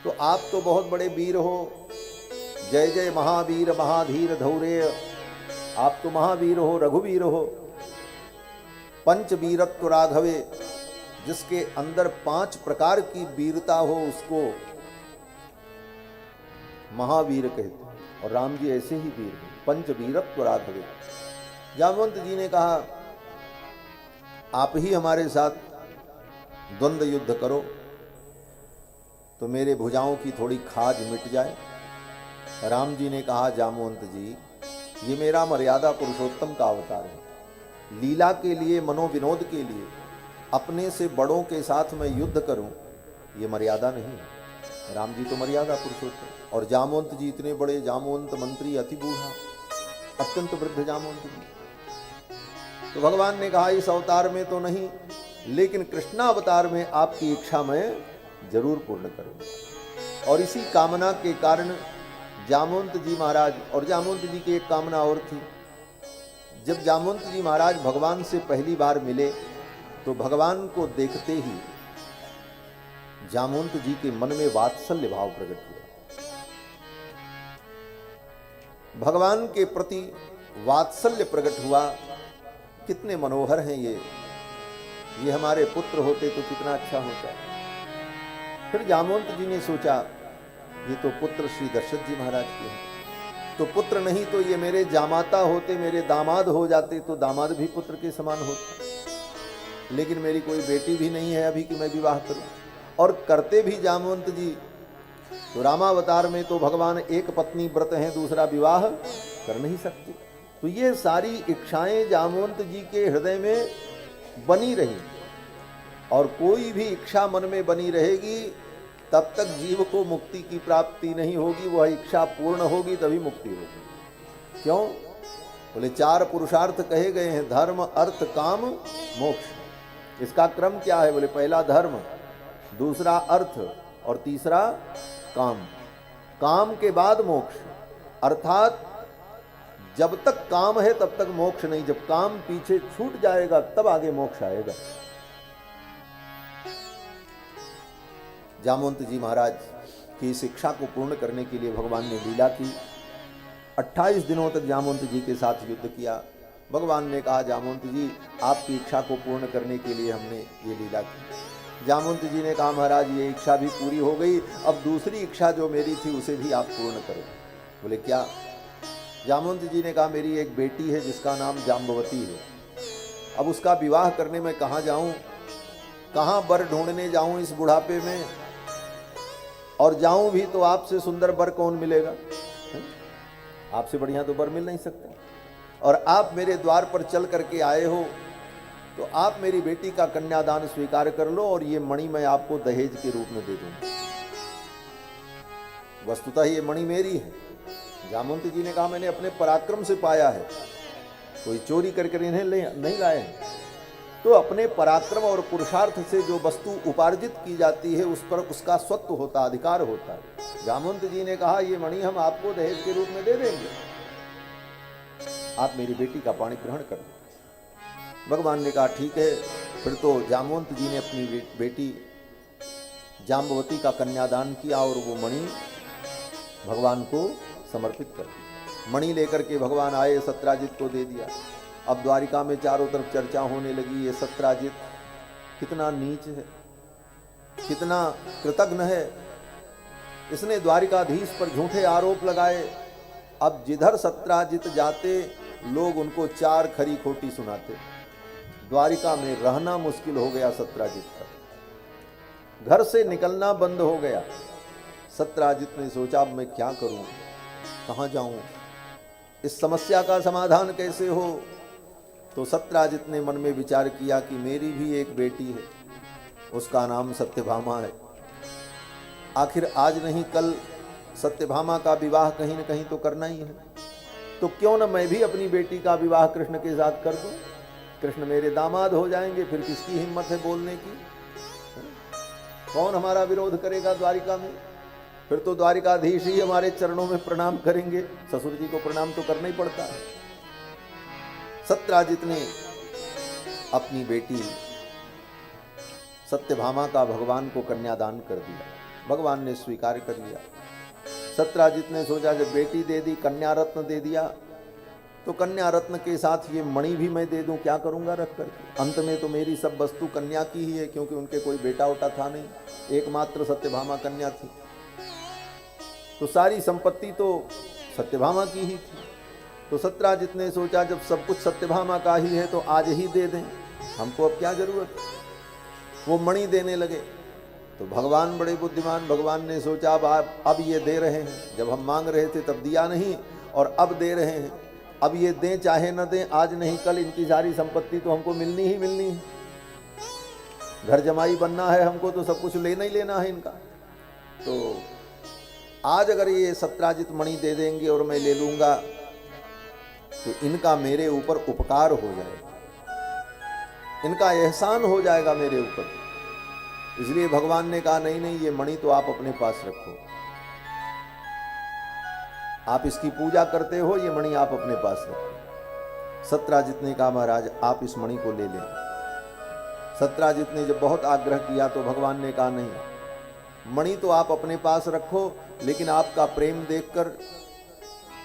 तो आप तो बहुत बड़े वीर हो, जय जय महावीर महाधीर धौरेय, आप तो महावीर हो, रघुवीर हो। पंच वीरत्व राघवे, जिसके अंदर 5 प्रकार की वीरता हो उसको महावीर कहते हैं, और राम जी ऐसे ही वीर हैं, पंच वीरत्व राघवे। जामवंत जी ने कहा, आप ही हमारे साथ द्वंद्व युद्ध करो तो मेरे भुजाओं की थोड़ी खाज मिट जाए। राम जी ने कहा, जामवंत जी ये मेरा मर्यादा पुरुषोत्तम का अवतार है, लीला के लिए, मनोविनोद के लिए अपने से बड़ों के साथ मैं युद्ध करूं, ये मर्यादा नहीं है। राम जी तो मर्यादा पुरुषोत्तम, और जामवंत जी इतने बड़े, जामवंत मंत्री अति बूढ़ा, अत्यंत वृद्ध जामवंत जी। तो भगवान ने कहा, इस अवतार में तो नहीं, लेकिन कृष्णावतार में आपकी इच्छा मैं जरूर पूर्ण करूंगा। और इसी कामना के कारण जामवंत जी महाराज, और जामवंत जी की एक कामना और थी, जब जामवंत जी महाराज भगवान से पहली बार मिले तो भगवान को देखते ही जामवंत जी के मन में वात्सल्य भाव प्रकट हुआ। भगवान के प्रति वात्सल्य प्रकट हुआ, कितने मनोहर हैं ये हमारे पुत्र होते तो कितना अच्छा होता। फिर जामवंत जी ने सोचा, ये तो पुत्र श्री दशरथ जी महाराज के हैं, तो पुत्र नहीं तो ये मेरे जामाता होते, मेरे दामाद हो जाते तो दामाद भी पुत्र के समान होता। लेकिन मेरी कोई बेटी भी नहीं है अभी कि मैं विवाह करूं, और करते भी जामवंत जी तो रामावतार में तो भगवान एक पत्नी व्रत हैं, दूसरा विवाह कर नहीं सकते। तो ये सारी इच्छाएं जामवंत जी के हृदय में बनी रही, और कोई भी इच्छा मन में बनी रहेगी तब तक जीव को मुक्ति की प्राप्ति नहीं होगी। वह इच्छा पूर्ण होगी तभी मुक्ति होगी। क्यों? बोले 4 पुरुषार्थ कहे गए हैं, धर्म अर्थ काम मोक्ष। इसका क्रम क्या है? बोले पहला धर्म, दूसरा अर्थ, और तीसरा काम। काम के बाद मोक्ष, अर्थात जब तक काम है तब तक मोक्ष नहीं, जब काम पीछे छूट जाएगा तब आगे मोक्ष आएगा। जामवंत जी महाराज की इस इच्छा को पूर्ण करने के लिए भगवान ने लीला की। 28 दिनों तक जामवंत जी के साथ युद्ध किया। भगवान ने कहा, जामवंत जी आपकी इच्छा को पूर्ण करने के लिए हमने ये लीला की। जामवंत जी ने कहा, महाराज ये इच्छा भी पूरी हो गई, अब दूसरी इच्छा जो मेरी थी उसे भी आप पूर्ण करो। बोले क्या? जामवंत जी ने कहा, मेरी एक बेटी है जिसका नाम जाम्बवती है, अब उसका विवाह करने में कहाँ जाऊं, कहाँ वर ढूंढने जाऊं इस बुढ़ापे में, और जाऊं भी तो आपसे सुंदर वर कौन मिलेगा? आपसे बढ़िया तो वर मिल नहीं सकता, और आप मेरे द्वार पर चल करके आए हो तो आप मेरी बेटी का कन्यादान स्वीकार कर लो, और ये मणि मैं आपको दहेज के रूप में दे दूंगा। वस्तुतः ये मणि मेरी है। जामवंत जी ने कहा, मैंने अपने पराक्रम से पाया है, कोई चोरी करके इन्हें नहीं लाए हैं। तो अपने पराक्रम और पुरुषार्थ से जो वस्तु उपार्जित की जाती है उस पर उसका स्वत्व होता, अधिकार होता है। जामवंत जी ने कहा, ये मणि हम आपको दहेज के रूप में दे देंगे, आप मेरी बेटी का पाणी ग्रहण कर लो। भगवान ने कहा, ठीक है। फिर तो जामवंत जी ने अपनी बेटी जाम्बवती का कन्यादान किया और वो मणि भगवान को समर्पित कर दी। मणि लेकर के भगवान आए, सत्राजित को दे दिया। अब द्वारिका में चारों तरफ चर्चा होने लगी, ये सत्राजित कितना नीच है, कितना कृतघ्न है, इसने द्वारिकाधीश पर झूठे आरोप लगाए। अब जिधर सत्राजित जाते लोग उनको 4 खरी खोटी सुनाते। द्वारिका में रहना मुश्किल हो गया सत्राजित का, घर से निकलना बंद हो गया। सत्राजित ने सोचा, अब मैं क्या करूं, कहाँ जाऊं? इस समस्या का समाधान कैसे हो? तो सत्यराजित ने मन में विचार किया कि मेरी भी एक बेटी है, उसका नाम सत्यभामा है। आखिर आज नहीं कल सत्यभामा का विवाह कहीं न कहीं तो करना ही है, तो क्यों न मैं भी अपनी बेटी का विवाह कृष्ण के साथ कर दूं। कृष्ण मेरे दामाद हो जाएंगे, फिर किसकी हिम्मत है बोलने की? कौन हमारा विरोध करेगा द्वारिका में? फिर तो द्वारिकाधीश ही हमारे चरणों में प्रणाम करेंगे। ससुर जी को प्रणाम तो करना ही पड़ता है। सत्यराजित ने अपनी बेटी सत्यभामा का भगवान को कन्यादान कर दिया। भगवान ने स्वीकार कर लिया। सत्यराजित ने सोचा जब बेटी दे दी, कन्या रत्न दे दिया, तो कन्या रत्न के साथ ये मणि भी मैं दे दूं, क्या करूंगा रख करके? अंत में तो मेरी सब वस्तु कन्या की ही है, क्योंकि उनके कोई बेटा उटा था नहीं, एकमात्र सत्यभामा कन्या थी, तो सारी संपत्ति तो सत्यभामा की ही थी। तो सत्यराजित ने सोचा जब सब कुछ सत्यभामा का ही है तो आज ही दे दें, हमको अब क्या जरूरत। वो मणि देने लगे तो भगवान बड़े बुद्धिमान, भगवान ने सोचा अब ये दे रहे हैं, जब हम मांग रहे थे तब दिया नहीं और अब दे रहे हैं, अब ये दें चाहे न दें, आज नहीं कल इनकी सारी संपत्ति तो हमको मिलनी ही मिलनी है। घर जमाई बनना है हमको, तो सब कुछ लेना ही लेना है इनका। तो आज अगर ये सत्यराजित मणि दे देंगे और मैं ले लूंगा तो इनका मेरे ऊपर उपकार हो जाएगा, इनका एहसान हो जाएगा मेरे ऊपर। इसलिए भगवान ने कहा नहीं नहीं, ये मणि तो आप अपने पास रखो, आप इसकी पूजा करते हो, ये मणि आप अपने पास रखो। सत्यराजित ने कहा महाराज आप इस मणि को ले लें। सत्यराजित ने जब बहुत आग्रह किया तो भगवान ने कहा नहीं, मणि तो आप अपने पास रखो, लेकिन आपका प्रेम देखकर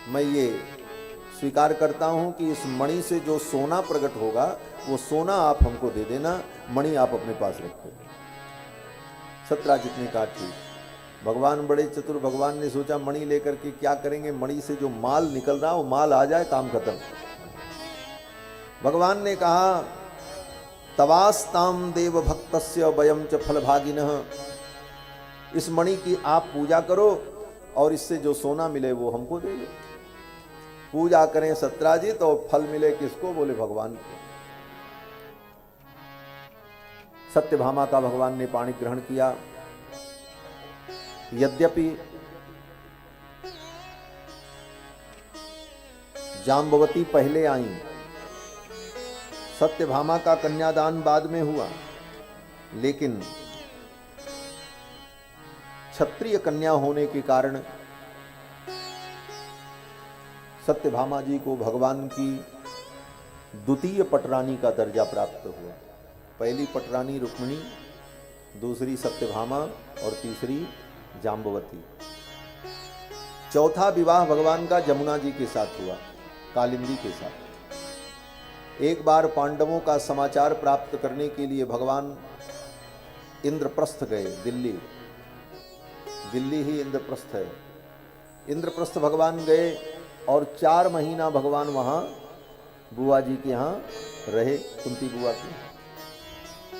मैं ये स्वीकार करता हूं कि इस मणि से जो सोना प्रकट होगा वो सोना आप हमको दे देना, मणि आप अपने पास रखो। सत्यराजित ने कहा ठीक। भगवान बड़े चतुर, भगवान ने सोचा मणि लेकर के क्या करेंगे, मणि से जो माल निकल रहा वो माल आ जाए, काम खत्म। भगवान ने कहा तवास्ताम देव भक्तस्य वयम च फलभागिनः, इस मणि की आप पूजा करो और इससे जो सोना मिले वो हमको दे दो। पूजा करें सत्यराजित और फल मिले किसको? बोले भगवान को। सत्यभामा का भगवान ने पाणी ग्रहण किया। यद्यपि जाम्बवती पहले आई, सत्यभामा का कन्यादान बाद में हुआ, लेकिन क्षत्रिय कन्या होने के कारण सत्यभामा जी को भगवान की द्वितीय पटरानी का दर्जा प्राप्त हुआ। पहली पटरानी रुक्मिणी, दूसरी सत्यभामा और तीसरी जाम्बवती। चौथा विवाह भगवान का जमुना जी के साथ हुआ, कालिंदी के साथ। एक बार पांडवों का समाचार प्राप्त करने के लिए भगवान इंद्रप्रस्थ गए। दिल्ली ही इंद्रप्रस्थ है। इंद्रप्रस्थ भगवान गए और 4 महीना भगवान वहां बुआ जी के यहाँ रहे, कुंती बुआ के।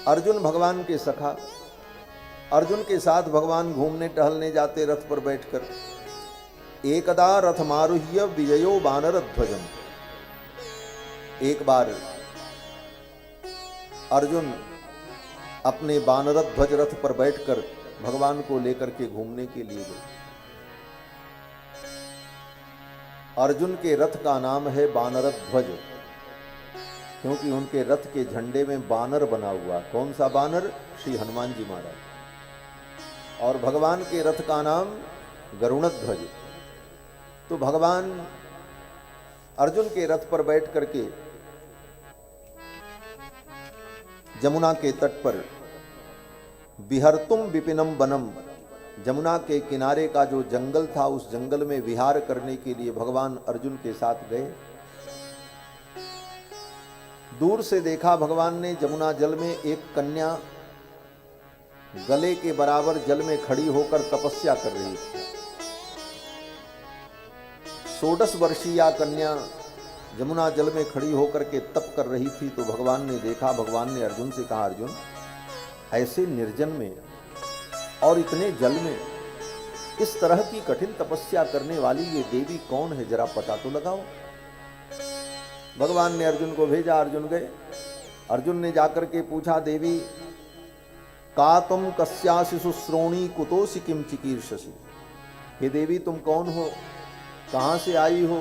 अर्जुन भगवान के सखा, अर्जुन के साथ भगवान घूमने टहलने जाते रथ पर बैठकर। एकदा रथमारुह्य विजयो वानर ध्वजम, एक बार अर्जुन अपने वानर ध्वज रथ पर बैठकर भगवान को लेकर के घूमने के लिए गए। अर्जुन के रथ का नाम है वानर ध्वज, क्योंकि उनके रथ के झंडे में बानर बना हुआ। कौन सा बानर? श्री हनुमान जी महाराज। और भगवान के रथ का नाम गरुणध्वज। तो भगवान अर्जुन के रथ पर बैठ करके जमुना के तट पर विहर्तुम विपिनम वनम, जमुना के किनारे का जो जंगल था उस जंगल में विहार करने के लिए भगवान अर्जुन के साथ गए। दूर से देखा भगवान ने जमुना जल में एक कन्या गले के बराबर जल में खड़ी होकर तपस्या कर रही थी। 16 वर्षीय कन्या जमुना जल में खड़ी होकर के तप कर रही थी। तो भगवान ने देखा, भगवान ने अर्जुन से कहा, अर्जुन ऐसे निर्जन में और इतने जल में इस तरह की कठिन तपस्या करने वाली ये देवी कौन है, जरा पता तो लगाओ। भगवान ने अर्जुन को भेजा, अर्जुन गए। अर्जुन ने जाकर के पूछा, देवी का तुम कस्यासि सुश्रोणी कुतोसि किम चिकीर्षसि। हे देवी, तुम कौन हो, कहाँ से आई हो,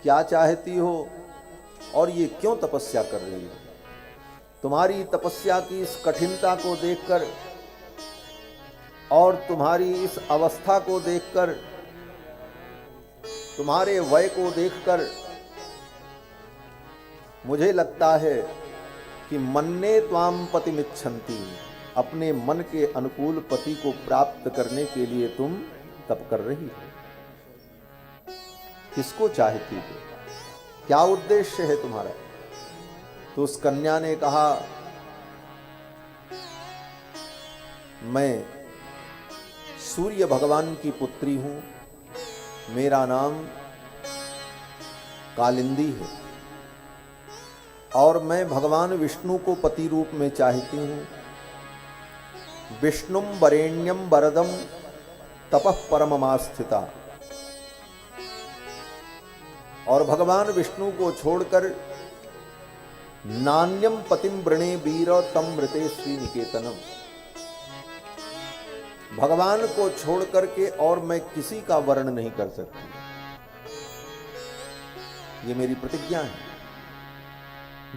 क्या चाहती हो और ये क्यों तपस्या कर रही हो। तुम्हारी तपस्या की इस कठिनता को देखकर और तुम्हारी इस अवस्था को देखकर, तुम्हारे वय को देखकर मुझे लगता है कि मन्ने त्वाम पतिमिच्छन्ति, अपने मन के अनुकूल पति को प्राप्त करने के लिए तुम तप कर रही हो। किसको चाहती हो, क्या उद्देश्य है तुम्हारा। तो उस कन्या ने कहा, मैं सूर्य भगवान की पुत्री हूं, मेरा नाम कालिंदी है और मैं भगवान विष्णु को पति रूप में चाहती हूं। विष्णुम वरेण्यम वरदम तपः परममास्थिता, और भगवान विष्णु को छोड़कर नान्यम पतिम वृणे वीर तम मृते श्री निकेतनम, भगवान को छोड़ करके और मैं किसी का वर्ण नहीं कर सकती, ये मेरी प्रतिज्ञा है।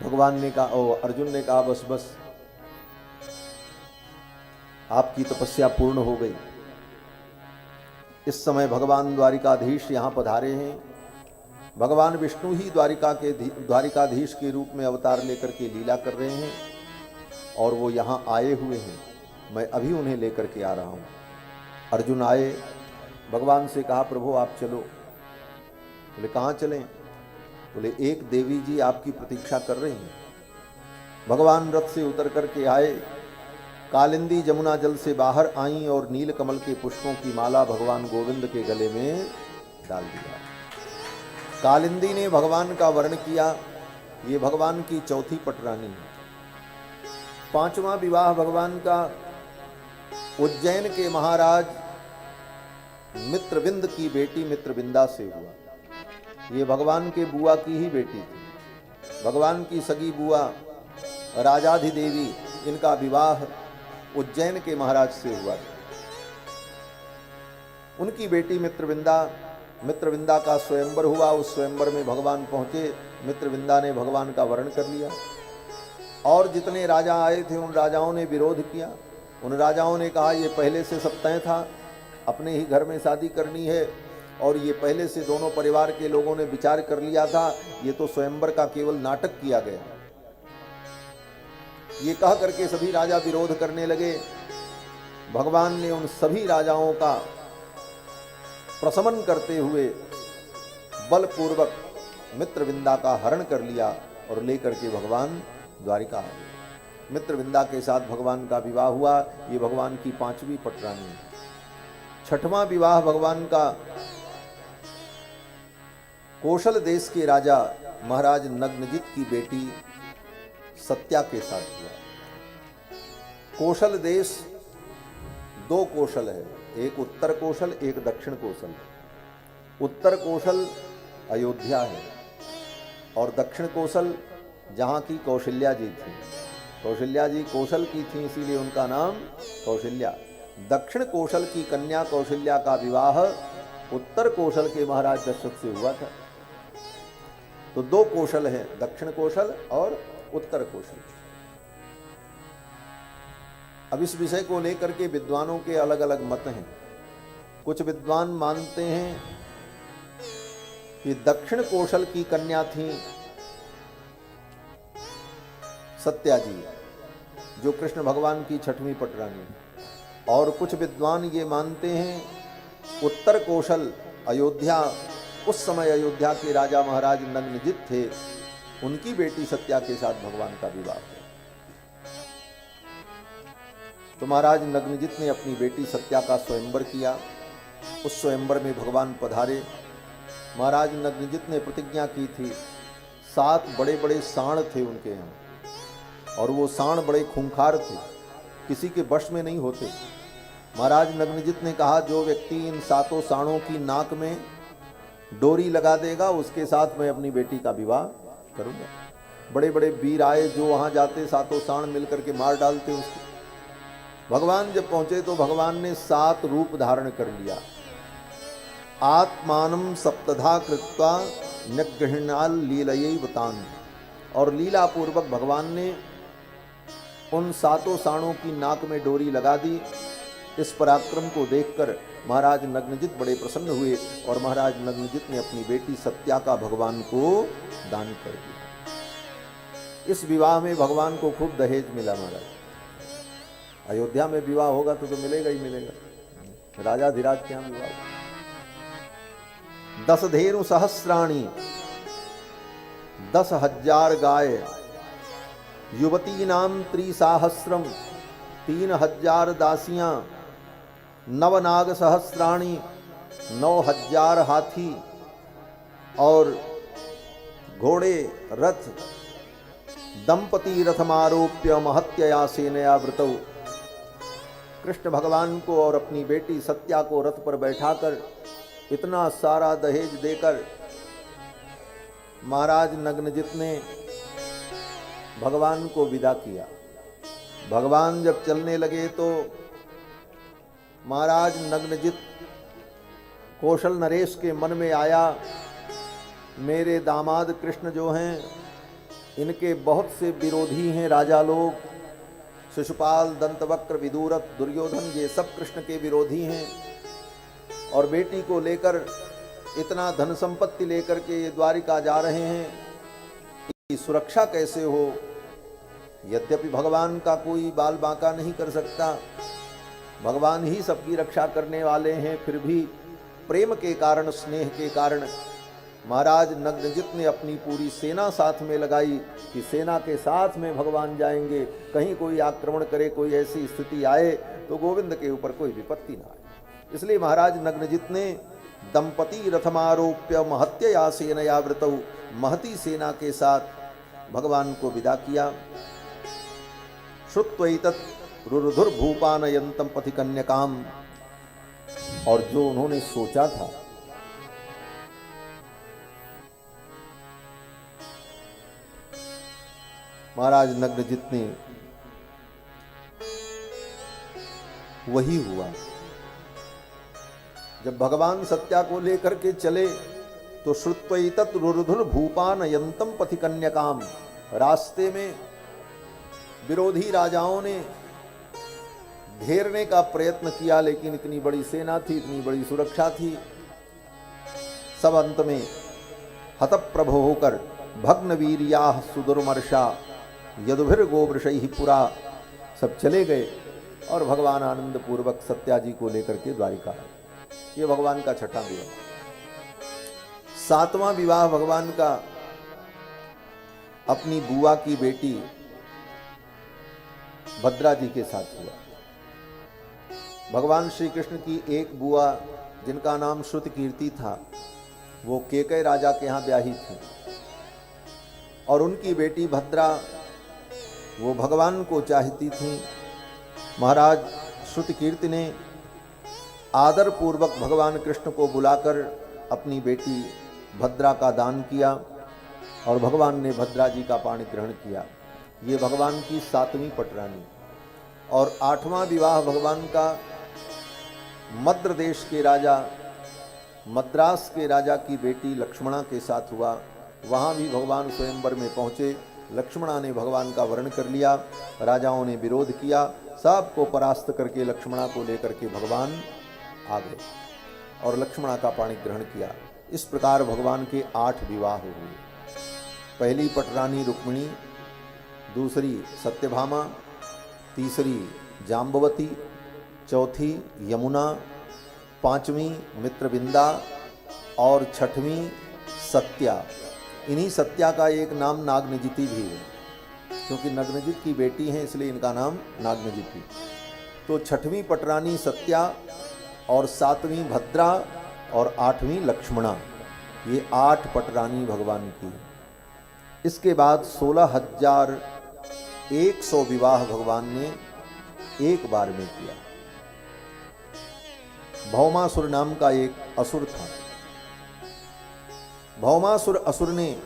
भगवान ने कहा, अर्जुन ने कहा, बस बस आपकी तपस्या पूर्ण हो गई। इस समय भगवान द्वारिकाधीश यहां पधारे हैं। भगवान विष्णु ही द्वारिकाधीश के रूप में अवतार लेकर के लीला कर रहे हैं और वो यहाँ आए हुए हैं। मैं अभी उन्हें लेकर के आ रहा हूँ। अर्जुन आए, भगवान से कहा, प्रभु आप चलो। बोले कहाँ चलें। बोले एक देवी जी आपकी प्रतीक्षा कर रही हैं। भगवान रथ से उतर करके आए, कालिंदी जमुना जल से बाहर आईं और नीलकमल के पुष्पों की माला भगवान गोविंद के गले में डाल दिया। कालिंदी ने भगवान का वर्ण किया, ये भगवान की चौथी पटरानी है। पांचवा विवाह भगवान का उज्जैन के महाराज मित्रविंद की बेटी मित्रविंदा से हुआ। ये भगवान के बुआ की ही बेटी थी। भगवान की सगी बुआ राजाधिदेवी, इनका विवाह उज्जैन के महाराज से हुआ था। उनकी बेटी मित्रविंदा का स्वयंवर हुआ। उस स्वयंवर में भगवान पहुंचे। मित्रविंदा ने भगवान का वर्ण कर लिया और जितने राजा आए थे उन राजाओं ने विरोध किया। उन राजाओं ने कहा, ये पहले से सब तय था, अपने ही घर में शादी करनी है और ये पहले से दोनों परिवार के लोगों ने विचार कर लिया था, ये तो स्वयंवर का केवल नाटक किया गया। ये कह करके सभी राजा विरोध करने लगे। भगवान ने उन सभी राजाओं का प्रशमन करते हुए बलपूर्वक मित्रविंदा का हरण कर लिया और लेकर के भगवान द्वारिका आ गए। मित्रविंदा के साथ भगवान का विवाह हुआ। ये भगवान की पांचवी पटरानी है। छठवां विवाह भगवान का कौशल देश के राजा महाराज नग्नजित की बेटी सत्या के साथ हुआ। कौशल देश दो कौशल है, एक उत्तर कौशल, एक दक्षिण कौशल। उत्तर कौशल अयोध्या है और दक्षिण कौशल जहाँ की कौशल्या जी थी। कौशल्या जी कौशल की थी, इसीलिए उनका नाम कौशल्या। दक्षिण कौशल की कन्या कौशल्या का विवाह उत्तर कौशल के महाराज दशरथ से हुआ था। तो दो कौशल हैं, दक्षिण कौशल और उत्तर कौशल। अब इस विषय को लेकर के विद्वानों के अलग अलग मत हैं। कुछ विद्वान मानते हैं कि दक्षिण कौशल की कन्या थी सत्या जी, जो कृष्ण भगवान की छठवीं पटरानी। और कुछ विद्वान ये मानते हैं उत्तर कौशल अयोध्या, उस समय अयोध्या के राजा महाराज नग्नजित थे, उनकी बेटी सत्या के साथ भगवान का विवाह हुआ। तो महाराज नग्नजित ने अपनी बेटी सत्या का स्वयंवर किया। उस स्वयंवर में भगवान पधारे। महाराज नग्नजित ने प्रतिज्ञा की थी, 7 बड़े बड़े सांड थे उनके यहाँ और वो सांड बड़े खूंखार थे, किसी के वश में नहीं होते। महाराज नग्नजित ने कहा, जो व्यक्ति इन 7 सांडों की नाक में डोरी लगा देगा उसके साथ मैं अपनी बेटी का विवाह करूँगा। बड़े बड़े वीर आए जो वहाँ जाते, सातों साण मिल करके मार डालते उसको। भगवान जब पहुँचे तो भगवान ने 7 रूप धारण कर लिया। आत्मानम सप्तधा कृत्वा निगृह्णाल लीलयैव तान्, और लीला पूर्वक भगवान ने उन 7 साणों की नाक में डोरी लगा दी। इस पराक्रम को देखकर महाराज नग्नजित बड़े प्रसन्न हुए और महाराज नग्नजित ने अपनी बेटी सत्या का भगवान को दान कर दिया। इस विवाह में भगवान को खूब दहेज मिला। महाराज अयोध्या में विवाह होगा तो मिलेगा ही मिलेगा। राजा धीराज के यहाँ विवाह 10 धेनु सहस्राणी, 10,000 गाय, युवती नाम त्रिसाहस्रम, 3,000 दासियां, नवनाग सहस्राणी, 9,000 हाथी और घोड़े रथ, दंपति रथमारोप्य महत्यया सेनया व्रतौ। कृष्ण भगवान को और अपनी बेटी सत्या को रथ पर बैठाकर इतना सारा दहेज देकर महाराज नग्नजित ने भगवान को विदा किया। भगवान जब चलने लगे तो महाराज नग्नजित कौशल नरेश के मन में आया, मेरे दामाद कृष्ण जो हैं इनके बहुत से विरोधी हैं राजा लोग, शिशुपाल, दंतवक्र, विदुरथ, दुर्योधन, ये सब कृष्ण के विरोधी हैं। और बेटी को लेकर इतना धन संपत्ति लेकर के ये द्वारिका जा रहे हैं, इसकी सुरक्षा कैसे हो। यद्यपि भगवान का कोई बाल बांका नहीं कर सकता, भगवान ही सबकी रक्षा करने वाले हैं, फिर भी प्रेम के कारण, स्नेह के कारण महाराज नग्नजित ने अपनी पूरी सेना साथ में लगाई कि सेना के साथ में भगवान जाएंगे, कहीं कोई आक्रमण करे, कोई ऐसी स्थिति आए तो गोविंद के ऊपर कोई विपत्ति ना आए। इसलिए महाराज नग्नजित ने दंपति रथमारोप्य महत्यया सेनया व्रतौ, महती सेना के साथ भगवान को विदा किया। श्रुत्वैतत् रुरुधुर्भूपानयन्तं पथि कन्यकाम, और जो उन्होंने सोचा था महाराज नग्नजित ने वही हुआ। जब भगवान सत्या को लेकर के चले तो श्रुत्वैतत् रुरुधुर्भूपानयन्तं पथि कन्यकाम, रास्ते में विरोधी राजाओं ने घेरने का प्रयत्न किया, लेकिन इतनी बड़ी सेना थी, इतनी बड़ी सुरक्षा थी, सब अंत में हतप्रभो होकर भग्नवीर्याः सुदुर्मर्षा यदुभिर्गोवृषैः पुरा, सब चले गए और भगवान आनंद पूर्वक सत्या जी को लेकर के द्वारिका आए। ये भगवान का छठा विवाह। 7वां विवाह भगवान का अपनी बुआ की बेटी भद्रा जी के साथ हुआ। भगवान श्री कृष्ण की एक बुआ जिनका नाम श्रुतकीर्ति था, वो केकय राजा के यहाँ ब्याही थी, और उनकी बेटी भद्रा वो भगवान को चाहती थी। महाराज श्रुतकीर्ति ने आदर पूर्वक भगवान कृष्ण को बुलाकर अपनी बेटी भद्रा का दान किया और भगवान ने भद्रा जी का पाणी ग्रहण किया। ये भगवान की 7वीं पटरानी। और 8वां विवाह भगवान का मद्र देश के राजा, मद्रास के राजा की बेटी लक्ष्मणा के साथ हुआ। वहाँ भी भगवान स्वयंवर में पहुँचे, लक्ष्मणा ने भगवान का वर्ण कर लिया, राजाओं ने विरोध किया, सबको परास्त करके लक्ष्मणा को लेकर के भगवान आ गए और लक्ष्मणा का पाणी ग्रहण किया। इस प्रकार भगवान के 8 विवाह हुए। पहली पटरानी रुक्मिणी, दूसरी सत्यभामा, तीसरी जाम्बवती, चौथी यमुना, 5वीं मित्रविंदा और 6वीं सत्या। इन्हीं सत्या का एक नाम नागनजिती भी है, क्योंकि नग्नजित की बेटी हैं इसलिए इनका नाम नागनजिती। तो 6वीं पटरानी सत्या और 7वीं भद्रा और 8वीं लक्ष्मणा, ये 8 पटरानी भगवान की। इसके बाद 16,100 विवाह भगवान ने एक बार में किया। भौमासुर नाम का एक असुर था। भौमासुर असुर ने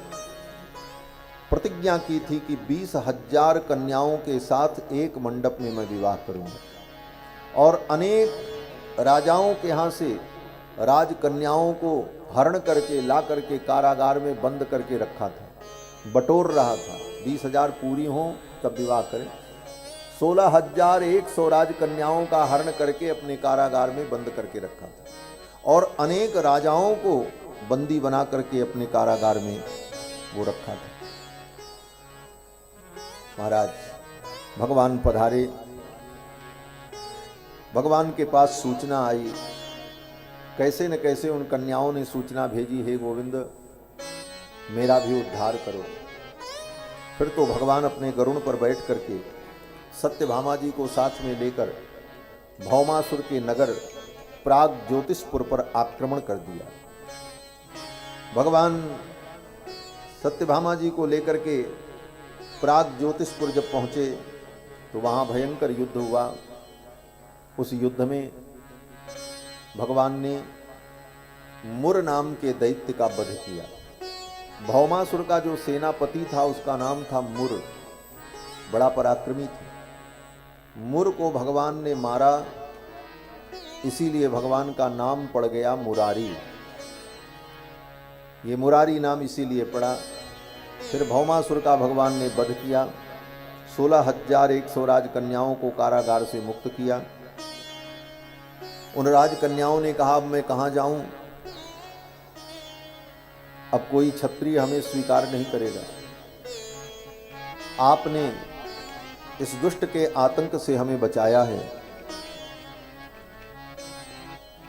प्रतिज्ञा की थी कि 20,000 कन्याओं के साथ एक मंडप में मैं विवाह करूंगा, और अनेक राजाओं के यहाँ से राजकन्याओं को हरण करके ला करके कारागार में बंद करके रखा था, बटोर रहा था। 20,000 पूरी हों तब विवाह करें। 16,100 राजकन्याओं का हरण करके अपने कारागार में बंद करके रखा था, और अनेक राजाओं को बंदी बना करके अपने कारागार में वो रखा था। महाराज भगवान पधारे, भगवान के पास सूचना आई। कैसे न कैसे उन कन्याओं ने सूचना भेजी, हे गोविंद मेरा भी उद्धार करो। फिर तो भगवान अपने गरुड़ पर बैठ करके सत्यभामा जी को साथ में लेकर भौमासुर के नगर प्राग ज्योतिषपुर पर आक्रमण कर दिया। भगवान सत्यभामा जी को लेकर के प्राग ज्योतिषपुर जब पहुँचे तो वहाँ भयंकर युद्ध हुआ। उस युद्ध में भगवान ने मुर नाम के दैत्य का वध किया। भौमासुर का जो सेनापति था उसका नाम था मुर, बड़ा पराक्रमी था। मुर को भगवान ने मारा, इसीलिए भगवान का नाम पड़ गया मुरारी। ये मुरारी नाम इसीलिए पड़ा। फिर भौमासुर का भगवान ने वध किया। 16,100 राजकन्याओं को कारागार से मुक्त किया। उन राजकन्याओं ने कहा, अब मैं कहाँ जाऊं, अब कोई क्षत्रिय हमें स्वीकार नहीं करेगा। आपने इस दुष्ट के आतंक से हमें बचाया है,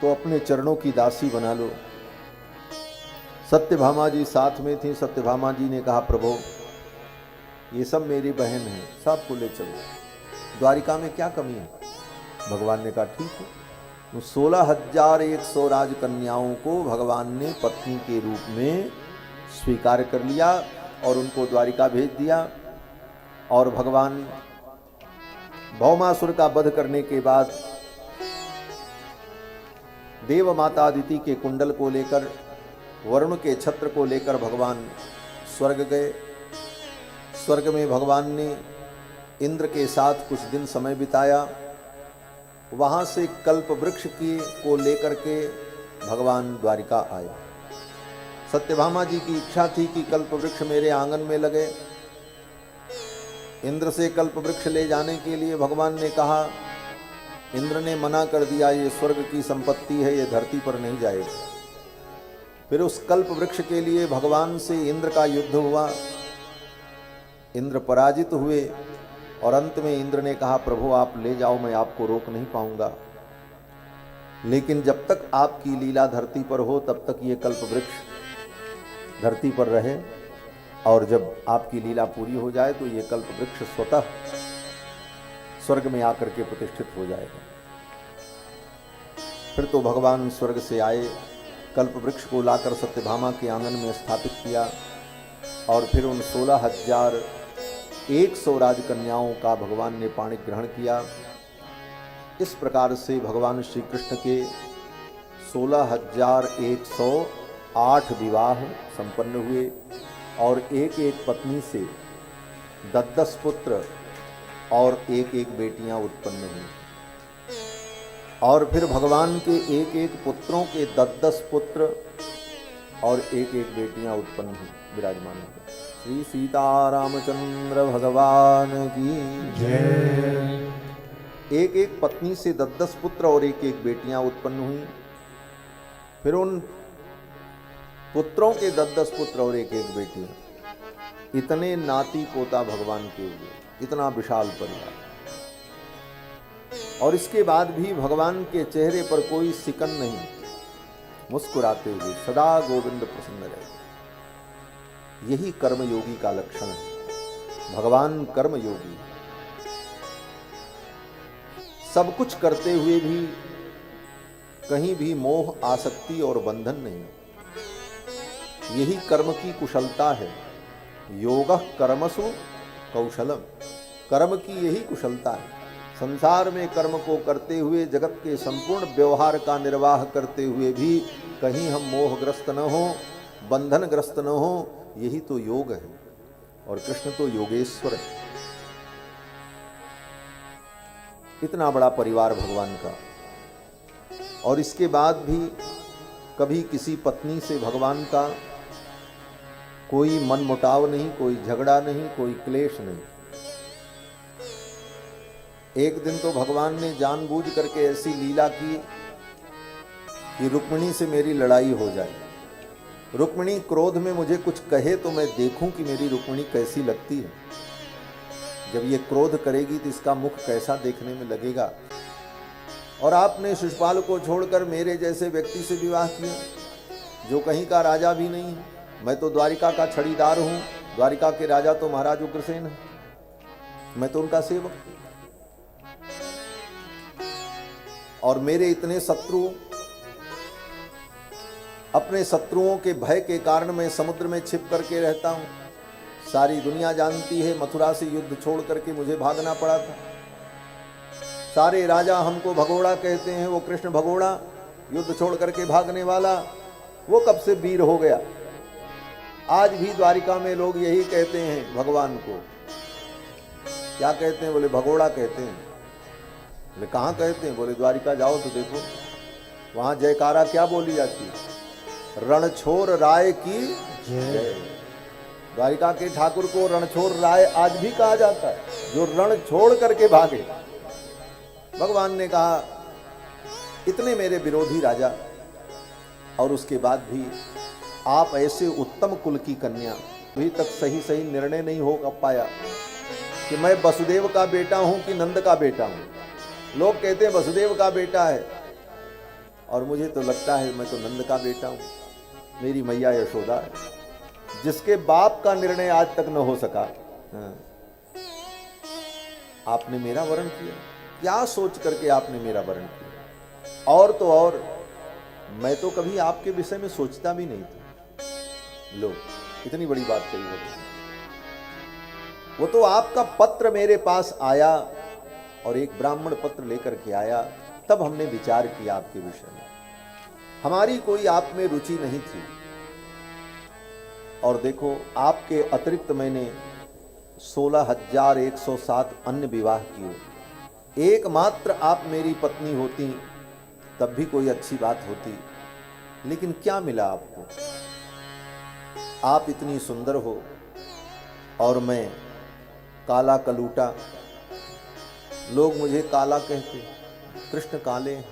तो अपने चरणों की दासी बना लो। सत्यभामा जी साथ में थी। सत्यभामा जी ने कहा, प्रभु ये सब मेरी बहन है, सबको ले चलो, द्वारिका में क्या कमी है। भगवान ने कहा ठीक है। तो 16,100 राजकन्याओं को भगवान ने पत्नी के रूप में स्वीकार कर लिया और उनको द्वारिका भेज दिया। और भगवान भौमासुर का वध करने के बाद देव माता अदिति के कुंडल को लेकर, वरुण के छत्र को लेकर भगवान स्वर्ग गए। स्वर्ग में भगवान ने इंद्र के साथ कुछ दिन समय बिताया। वहाँ से कल्प वृक्ष को लेकर के भगवान द्वारिका आए। सत्यभामा जी की इच्छा थी कि कल्प वृक्ष मेरे आंगन में लगे। इंद्र से कल्प वृक्ष ले जाने के लिए भगवान ने कहा, इंद्र ने मना कर दिया, ये स्वर्ग की संपत्ति है, ये धरती पर नहीं जाएगा। फिर उस कल्प वृक्ष के लिए भगवान से इंद्र का युद्ध हुआ। इंद्र पराजित हुए और अंत में इंद्र ने कहा, प्रभु आप ले जाओ, मैं आपको रोक नहीं पाऊंगा, लेकिन जब तक आपकी लीला धरती पर हो तब तक ये कल्प वृक्ष धरती पर रहे, और जब आपकी लीला पूरी हो जाए तो ये कल्प वृक्ष स्वतः स्वर्ग में आकर के प्रतिष्ठित हो जाएगा। फिर तो भगवान स्वर्ग से आए, कल्प वृक्ष को लाकर सत्यभामा के आंगन में स्थापित किया, और फिर उन 16,100 राजकन्याओं का भगवान ने पाणी ग्रहण किया। इस प्रकार से भगवान श्री कृष्ण के 16,108 विवाह संपन्न हुए, और एक एक पत्नी से 10-10 पुत्र और एक एक बेटियां उत्पन्न हुई। और फिर भगवान के एक एक पुत्रों के 10-10 पुत्र और एक एक बेटियां उत्पन्न हुई, विराजमान हो गए। श्री सीतारामचंद्र भगवान की जय। एक एक पत्नी से 10-10 पुत्र और एक एक बेटियां उत्पन्न हुई। फिर उन पुत्रों के 10-10 पुत्र और एक एक बेटियां, इतने नाती पोता भगवान के हुए, इतना विशाल परिवार। और इसके बाद भी भगवान के चेहरे पर कोई सिकन नहीं, मुस्कुराते हुए सदा गोविंद प्रसन्न रहे। यही कर्मयोगी का लक्षण है। भगवान कर्मयोगी, सब कुछ करते हुए भी कहीं भी मोह, आसक्ति और बंधन नहीं। यही कर्म की कुशलता है। योगः कर्मसु कौशलम, कर्म की यही कुशलता है। संसार में कर्म को करते हुए, जगत के संपूर्ण व्यवहार का निर्वाह करते हुए भी कहीं हम मोहग्रस्त न हो, बंधनग्रस्त न हो, यही तो योग है। और कृष्ण तो योगेश्वर है। इतना बड़ा परिवार भगवान का, और इसके बाद भी कभी किसी पत्नी से भगवान का कोई मनमुटाव नहीं, कोई झगड़ा नहीं, कोई क्लेश नहीं। एक दिन तो भगवान ने जानबूझ करके ऐसी लीला की कि रुक्मिणी से मेरी लड़ाई हो जाए। रुक्मिणी क्रोध में मुझे कुछ कहे तो मैं देखूं कि मेरी रुक्मिणी कैसी लगती है। जब ये क्रोध करेगी तो इसका मुख कैसा देखने में लगेगा। और आपने शिशुपाल को छोड़कर मेरे जैसे व्यक्ति से विवाह किया, जो कहीं का राजा भी नहीं है। मैं तो द्वारिका का छड़ीदार हूं, द्वारिका के राजा तो महाराज उग्रसेन है, मैं तो उनका सेवक हूं। और मेरे इतने शत्रु, अपने शत्रुओं के भय के कारण मैं समुद्र में छिप करके रहता हूं। सारी दुनिया जानती है मथुरा से युद्ध छोड़ करके मुझे भागना पड़ा था। सारे राजा हमको भगोड़ा कहते हैं, वो कृष्ण भगोड़ा, युद्ध छोड़ करके भागने वाला, वो कब से वीर हो गया। आज भी द्वारिका में लोग यही कहते हैं भगवान को। क्या कहते हैं? बोले भगोड़ा कहते हैं। बोले कहाँ कहते हैं? बोले द्वारिका जाओ तो देखो, वहां जयकारा क्या बोली जाती है? रणछोर राय की जय। द्वारिका के ठाकुर को रणछोर राय आज भी कहा जाता है, जो रण छोड़ करके भागे। भगवान ने कहा इतने मेरे विरोधी राजा, और उसके बाद भी आप ऐसे उत्तम कुल की कन्या, अभी तक सही सही निर्णय नहीं हो पाया कि मैं वसुदेव का बेटा हूं कि नंद का बेटा हूं। लोग कहते हैं वसुदेव का बेटा है, और मुझे तो लगता है मैं तो नंद का बेटा हूं। मेरी मैया यशोदा है, जिसके बाप का निर्णय आज तक न हो सका। आपने मेरा वरण किया, क्या सोच करके आपने मेरा वरण किया? और तो और मैं तो कभी आपके विषय में सोचता भी नहीं था। लो, इतनी बड़ी बात कही वो तो आपका पत्र मेरे पास आया, और एक ब्राह्मण पत्र लेकर के आया, तब हमने विचार किया आपके विषय में। हमारी कोई आप में रुचि नहीं थी। और देखो, आपके अतिरिक्त मैंने 16,107 अन्य विवाह किए। एकमात्र आप मेरी पत्नी होती तब भी कोई अच्छी बात होती, लेकिन क्या मिला आपको? आप इतनी सुंदर हो और मैं काला कलूटा। लोग मुझे काला कहते, कृष्ण काले हैं,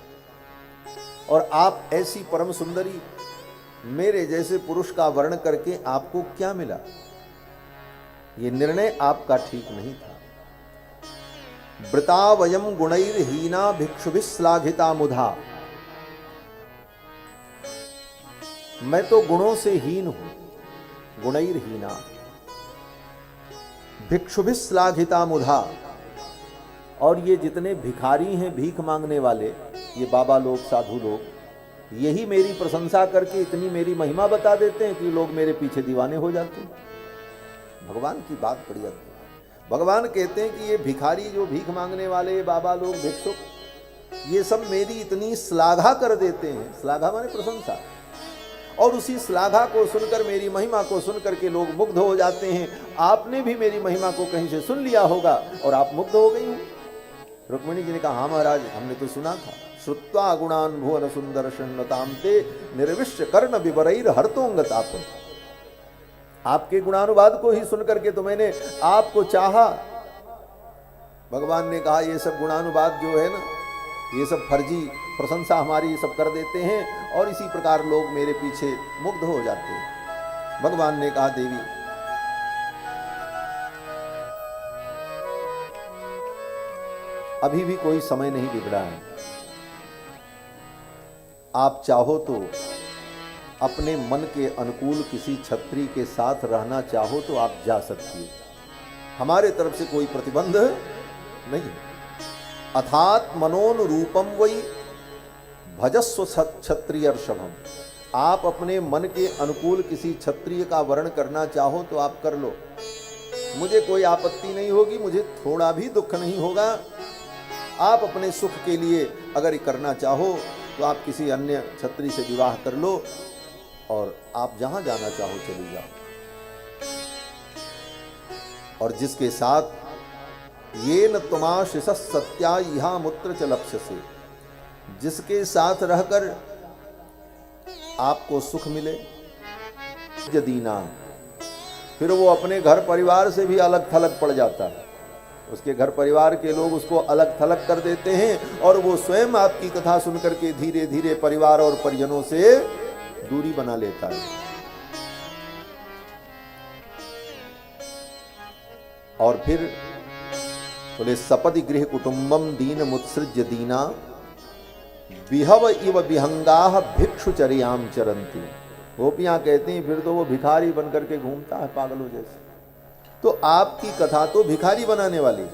और आप ऐसी परम सुंदरी, मेरे जैसे पुरुष का वर्ण करके आपको क्या मिला? ये निर्णय आपका ठीक नहीं था। वृता वयम गुणैर्हीना भिक्षुभिः श्लाघिता मुधा। मैं तो गुणों से हीन हूं, गुणैर्हीना भिक्षुभिः श्लाघिता मुधा। और ये जितने भिखारी हैं, भीख मांगने वाले, ये बाबा लोग, साधु लोग, यही मेरी प्रशंसा करके इतनी मेरी महिमा बता देते हैं कि लोग मेरे पीछे दीवाने हो जाते हैं। भगवान की बात बड़ी अद्भुत है। भगवान कहते हैं कि ये भिखारी, जो भीख मांगने वाले, ये बाबा लोग, भिक्षुक, ये सब मेरी इतनी श्लाघा कर देते हैं। श्लाघा माने प्रशंसा। और उसी श्लाघा को सुनकर, मेरी महिमा को सुनकर के लोग मुग्ध हो जाते हैं। आपने भी मेरी महिमा को कहीं से सुन लिया होगा और आप मुग्ध हो गई हो। रुक्मिणी जी ने कहा, हाँ महाराज, हमने तो सुना था। श्रुत्वा गुणान भुवन सुंदर शृण्वताम ते निर्विश्य कर्ण विवरैर हर्तोंगतापम। आपके गुणानुवाद को ही सुनकर के तो मैंने आपको चाहा। भगवान ने कहा, ये सब गुणानुवाद जो है ना, ये सब फर्जी प्रशंसा हमारी सब कर देते हैं, और इसी प्रकार लोग मेरे पीछे मुग्ध हो जाते हैं। भगवान ने कहा, देवी, अभी भी कोई समय नहीं बिगड़ा है। आप चाहो तो अपने मन के अनुकूल किसी छत्री के साथ रहना चाहो तो आप जा सकती हो। हमारे तरफ से कोई प्रतिबंध नहीं। अथात मनोनुरूपम वही भजस्व क्षत्रियर्षभम। आप अपने मन के अनुकूल किसी क्षत्रिय का वर्ण करना चाहो तो आप कर लो, मुझे कोई आपत्ति नहीं होगी, मुझे थोड़ा भी दुख नहीं होगा। आप अपने सुख के लिए अगर करना चाहो तो आप किसी अन्य क्षत्रिय से विवाह कर लो, और आप जहां जाना चाहो चली जाओ। और जिसके साथ ये न तुमाशिष सत्या यहाँ मूत्र च लप्स्यसे, जिसके साथ रहकर आपको सुख मिले। जदीना, फिर वो अपने घर परिवार से भी अलग थलग पड़ जाता है, उसके घर परिवार के लोग उसको अलग थलग कर देते हैं और वो स्वयं आपकी कथा सुनकर के धीरे धीरे परिवार और परिजनों से दूरी बना लेता है। और फिर बोले सपदि गृह कुटुंबम दीन मुत्सृज्य दीना विहव इव विहंगाः भिक्षुचर्याम चरंती। गोपियां कहती हैं फिर तो वो भिखारी बनकर के घूमता है पागलों जैसे। तो आपकी कथा तो भिखारी बनाने वाली है।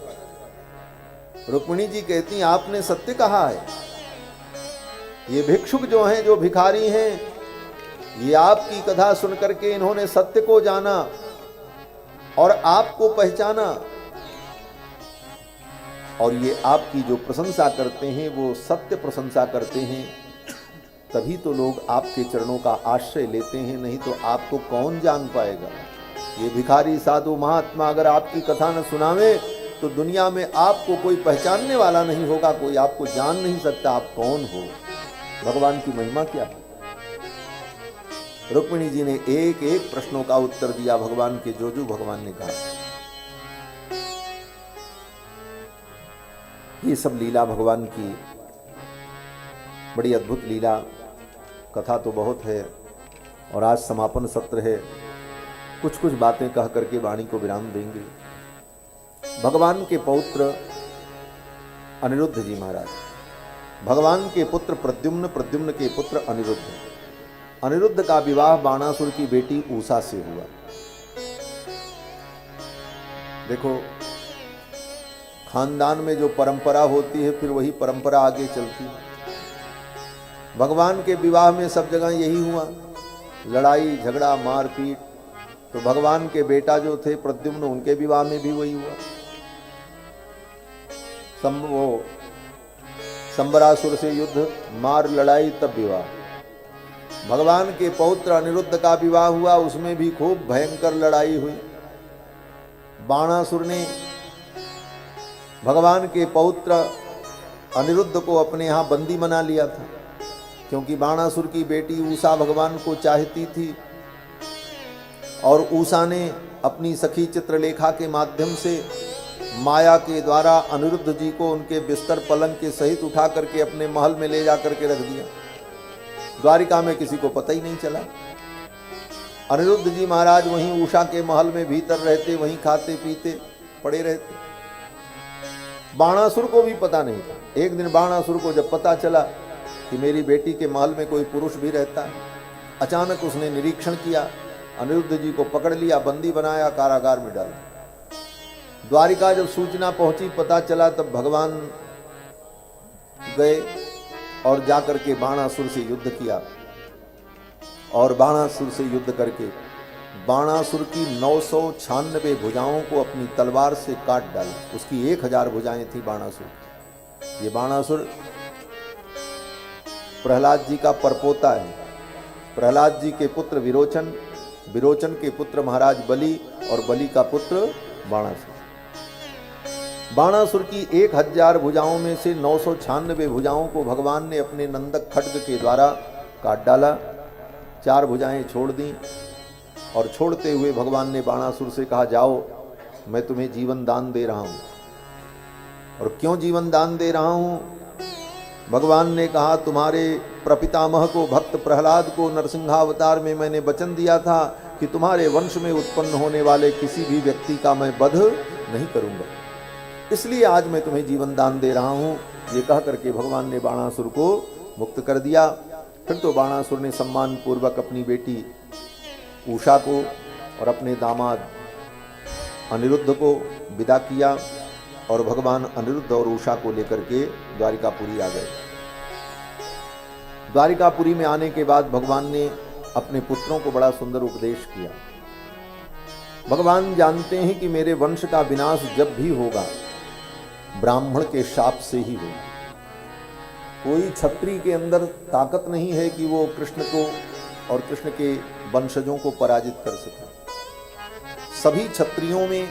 रुक्मिणी जी कहती हैं आपने सत्य कहा है, ये भिक्षुक जो हैं, जो भिखारी हैं, ये आपकी कथा सुनकर के इन्होंने सत्य को जाना और आपको पहचाना, और ये आपकी जो प्रशंसा करते हैं वो सत्य प्रशंसा करते हैं, तभी तो लोग आपके चरणों का आश्रय लेते हैं, नहीं तो आपको कौन जान पाएगा। ये भिखारी साधु महात्मा अगर आपकी कथा न सुनावे तो दुनिया में आपको कोई पहचानने वाला नहीं होगा, कोई आपको जान नहीं सकता आप कौन हो। भगवान की महिमा क्या है। रुक्मिणी जी ने एक एक प्रश्नों का उत्तर दिया भगवान के, जो भगवान ने कहा। ये सब लीला भगवान की बड़ी अद्भुत लीला, कथा तो बहुत है और आज समापन सत्र है। कुछ कुछ बातें कह करके वाणी को विराम देंगे। भगवान के पौत्र अनिरुद्ध जी महाराज, भगवान के पुत्र प्रद्युम्न, प्रद्युम्न के पुत्र अनिरुद्ध, अनिरुद्ध का विवाह बाणासुर की बेटी ऊषा से हुआ। देखो खानदान में जो परंपरा होती है फिर वही परंपरा आगे चलती है। भगवान के विवाह में सब जगह यही हुआ, लड़ाई झगड़ा मारपीट। तो भगवान के बेटा जो थे प्रद्युम्न, उनके विवाह में भी वही हुआ। वो संबरासुर से युद्ध, मार लड़ाई, तब विवाह। भगवान के पौत्र अनिरुद्ध का विवाह हुआ, उसमें भी खूब भयंकर लड़ाई हुई। बाणासुर ने भगवान के पौत्र अनिरुद्ध को अपने यहाँ बंदी बना लिया था, क्योंकि बाणासुर की बेटी ऊषा भगवान को चाहती थी और ऊषा ने अपनी सखी चित्रलेखा के माध्यम से माया के द्वारा अनिरुद्ध जी को उनके बिस्तर पलंग के सहित उठा करके अपने महल में ले जा करके रख दिया। द्वारिका में किसी को पता ही नहीं चला। अनिरुद्ध जी महाराज वहीं उषा के महल में भीतर रहते, वहीं खाते पीते पड़े रहते। बाणासुर को भी पता नहीं था। एक दिन बाणासुर को जब पता चला कि मेरी बेटी के महल में कोई पुरुष भी रहता है, अचानक उसने निरीक्षण किया, अनिरुद्ध जी को पकड़ लिया, बंदी बनाया, कारागार में डाला। द्वारिका जब सूचना पहुंची, पता चला, तब भगवान गए और जाकर के बाणासुर से युद्ध किया और बाणासुर से युद्ध करके बाणासुर की 996 भुजाओं को अपनी तलवार से काट डाला। उसकी 1000 भुजाएं थी बाणासुर। ये बाणासुर प्रहलाद जी का परपोता है। प्रहलाद जी के पुत्र विरोचन, विरोचन के पुत्र महाराज बलि और बलि का पुत्र बाणासुर। बाणासुर की 1000 भुजाओं में से 996 भुजाओं को भगवान ने अपने नंदक खड्ग के द्वारा काट डाला। 4 भुजाएं छोड़ दी और छोड़ते हुए भगवान ने बाणासुर से कहा, जाओ, मैं तुम्हें जीवन दान दे रहा हूं। और क्यों जीवन दान दे रहा हूं? भगवान ने कहा, तुम्हारे प्रपितामह को, भक्त प्रहलाद को नरसिंहावतार में मैंने वचन दिया था कि तुम्हारे वंश में उत्पन्न होने वाले किसी भी व्यक्ति का मैं वध नहीं करूंगा, इसलिए आज मैं तुम्हें जीवन दान दे रहा हूं। ये कह करके भगवान ने बाणासुर को मुक्त कर दिया। फिर तो बाणासुर ने सम्मान पूर्वक अपनी बेटी उषा को और अपने दामाद अनिरुद्ध को विदा किया और भगवान अनिरुद्ध और उषा को लेकर के द्वारिकापुरी आ गए। द्वारिकापुरी में आने के बाद भगवान ने अपने पुत्रों को बड़ा सुंदर उपदेश किया। भगवान जानते हैं कि मेरे वंश का विनाश जब भी होगा ब्राह्मण के शाप से ही होगा। कोई क्षत्रिय के अंदर ताकत नहीं है कि वो कृष्ण को और कृष्ण के वंशजों को पराजित कर सके। सभी क्षत्रियों में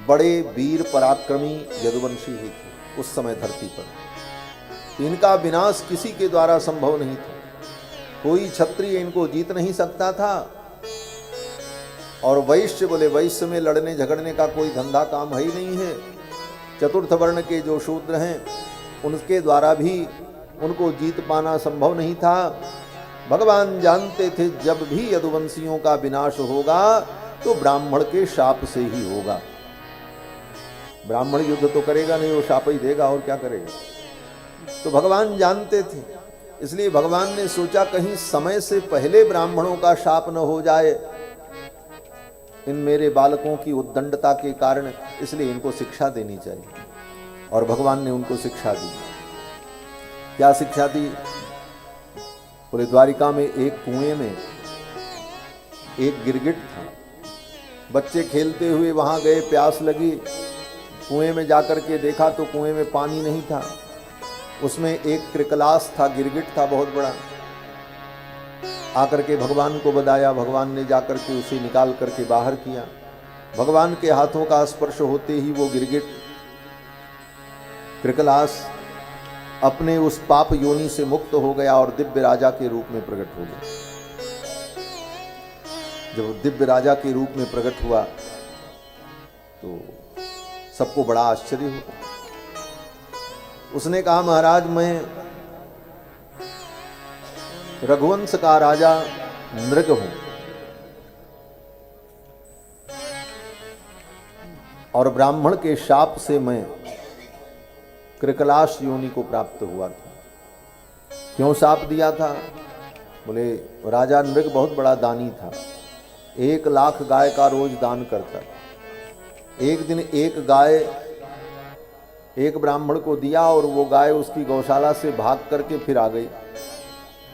बड़े वीर पराक्रमी यदुवंशी ही थे उस समय धरती पर। इनका विनाश किसी के द्वारा संभव नहीं था, कोई क्षत्रिय इनको जीत नहीं सकता था। और वैश्य बोले वैश्य में लड़ने झगड़ने का कोई धंधा काम है ही नहीं है। चतुर्थ वर्ण के जो शूद्र हैं उनके द्वारा भी उनको जीत पाना संभव नहीं था। भगवान जानते थे जब भी यदुवंशियों का विनाश होगा तो ब्राह्मण के शाप से ही होगा। ब्राह्मण युद्ध तो करेगा नहीं, वो शाप ही देगा और क्या करेगा। तो भगवान जानते थे, इसलिए भगवान ने सोचा कहीं समय से पहले ब्राह्मणों का शाप न हो जाए इन मेरे बालकों की उद्दंडता के कारण, इसलिए इनको शिक्षा देनी चाहिए। और भगवान ने उनको शिक्षा दी। क्या शिक्षा दी? पूरे द्वारिका में एक कुएं में एक गिरगिट था। बच्चे खेलते हुए वहां गए, प्यास लगी, कुएं में जाकर के देखा तो कुएं में पानी नहीं था, उसमें एक क्रिकलास था, गिरगिट था बहुत बड़ा। आकर के भगवान को बताया, भगवान ने जाकर के उसे निकाल करके बाहर किया। भगवान के हाथों का स्पर्श होते ही वो गिरगिट क्रिकलास अपने उस पाप योनि से मुक्त हो गया और दिव्य राजा के रूप में प्रकट हो गया। जब दिव्य राजा के रूप में प्रकट हुआ तो सबको बड़ा आश्चर्य हुआ। उसने कहा, महाराज मैं रघुवंश का राजा नृग हूं और ब्राह्मण के शाप से मैं कृकलाश योनि को प्राप्त हुआ था। क्यों शाप दिया था? बोले राजा नृग बहुत बड़ा दानी था, 1 लाख गाय का रोज दान करता। एक दिन एक गाय एक ब्राह्मण को दिया और वो गाय उसकी गौशाला से भाग करके फिर आ गई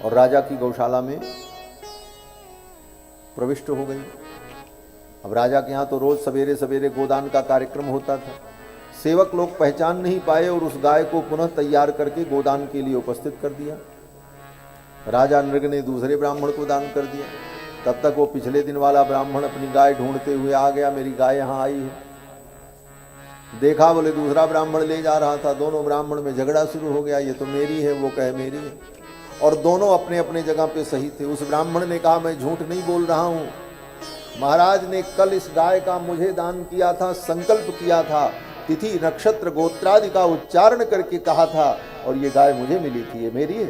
और राजा की गौशाला में प्रविष्ट हो गई। अब राजा के यहाँ तो रोज सवेरे सवेरे गोदान का कार्यक्रम होता था। सेवक लोग पहचान नहीं पाए और उस गाय को पुनः तैयार करके गोदान के लिए उपस्थित कर दिया। राजा नृग ने दूसरे ब्राह्मण को दान कर दिया। तब तक वो पिछले दिन वाला ब्राह्मण अपनी गाय ढूंढते हुए आ गया, मेरी गाय यहाँ आई है। देखा, बोले दूसरा ब्राह्मण ले जा रहा था, दोनों ब्राह्मण में झगड़ा शुरू हो गया, ये तो मेरी है, वो कहे मेरी है, और दोनों अपने अपने जगह पे सही थे। उस ब्राह्मण ने कहा, मैं झूठ नहीं बोल रहा हूँ, महाराज ने कल इस गाय का मुझे दान किया था, संकल्प किया था, तिथि नक्षत्र गोत्रादि का उच्चारण करके कहा था और ये गाय मुझे मिली थी, ये मेरी है।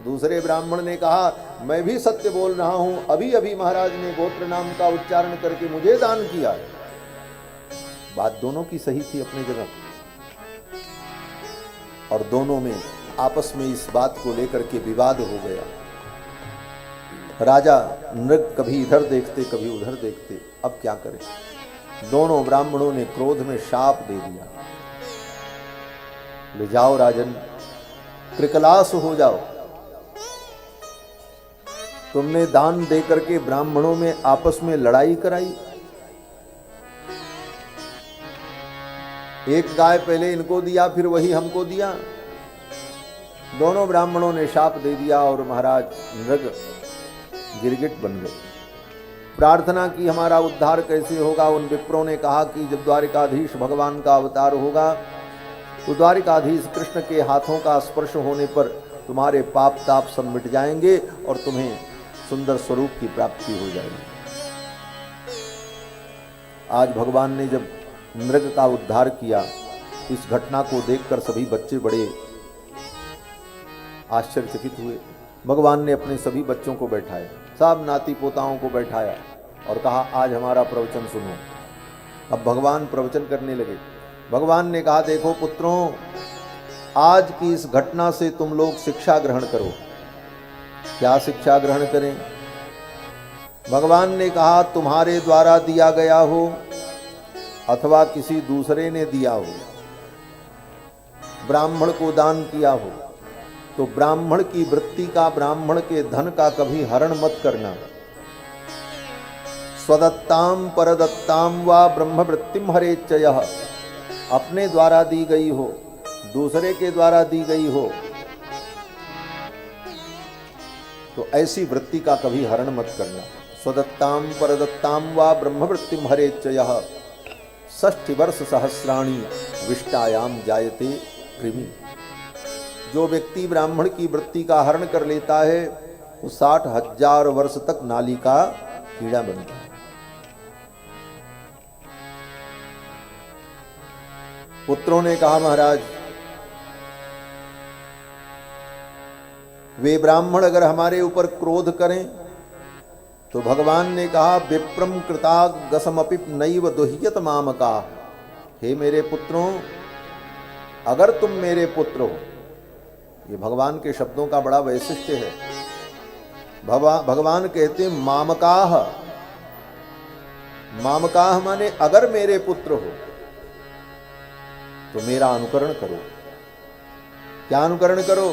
दूसरे ब्राह्मण ने कहा, मैं भी सत्य बोल रहा हूं, अभी अभी महाराज ने गोत्र नाम का उच्चारण करके मुझे दान किया। बात दोनों की सही थी अपनी जगह, और दोनों में आपस में इस बात को लेकर के विवाद हो गया। राजा नृग कभी इधर देखते कभी उधर देखते, अब क्या करें। दोनों ब्राह्मणों ने क्रोध में शाप दे दिया, ले जाओ राजन, कृकलास हो जाओ। तुमने दान दे करके ब्राह्मणों में आपस में लड़ाई कराई। एक गाय पहले इनको दिया, फिर वही हमको दिया। दोनों ब्राह्मणों ने शाप दे दिया और महाराज नृग गिरगिट बन गए। प्रार्थना की, हमारा उद्धार कैसे होगा। उन विप्रों ने कहा कि जब द्वारिकाधीश भगवान का अवतार होगा तो द्वारिकाधीश कृष्ण के हाथों का स्पर्श होने पर तुम्हारे पाप ताप सब मिट जाएंगे और तुम्हें सुंदर स्वरूप की प्राप्ति हो जाएगी। आज भगवान ने जब नृग का उद्धार किया, इस घटना को देखकर सभी बच्चे बड़े आश्चर्यचकित हुए। भगवान ने अपने सभी बच्चों को बैठाया, सब नाती पोताओं को बैठाया और कहा, आज हमारा प्रवचन सुनो। अब भगवान प्रवचन करने लगे। भगवान ने कहा, देखो पुत्रों, आज की इस घटना से तुम लोग शिक्षा ग्रहण करो। क्या शिक्षा ग्रहण करें? भगवान ने कहा, तुम्हारे द्वारा दिया गया हो अथवा किसी दूसरे ने दिया हो, ब्राह्मण को दान किया हो, तो ब्राह्मण की वृत्ति का, ब्राह्मण के धन का कभी हरण मत करना। स्वदत्ताम परदत्ताम वा ब्रह्मवृत्तिम हरेच्चयः, अपने द्वारा दी गई हो, दूसरे के द्वारा दी गई हो, तो ऐसी वृत्ति का कभी हरण मत करना। स्वदत्ताम परदत्ताम वा ब्रह्मवृत्तिम हरेच्चयः षष्ठी वर्ष सहस्राणी विष्टायाम जायते कृमि। जो व्यक्ति ब्राह्मण की वृत्ति का हरण कर लेता है वो 60,000 वर्ष तक नाली का कीड़ा बनता है। पुत्रों ने कहा, महाराज वे ब्राह्मण अगर हमारे ऊपर क्रोध करें तो भगवान ने कहा, विप्रम कृतागसमपि नैव दुह्यत मामका। हे मेरे पुत्रों, अगर तुम मेरे पुत्र हो, ये भगवान के शब्दों का बड़ा वैशिष्ट्य है। भगवान कहते हैं मामकाह। मामकाह माने अगर मेरे पुत्र हो तो मेरा अनुकरण करो। क्या अनुकरण करो?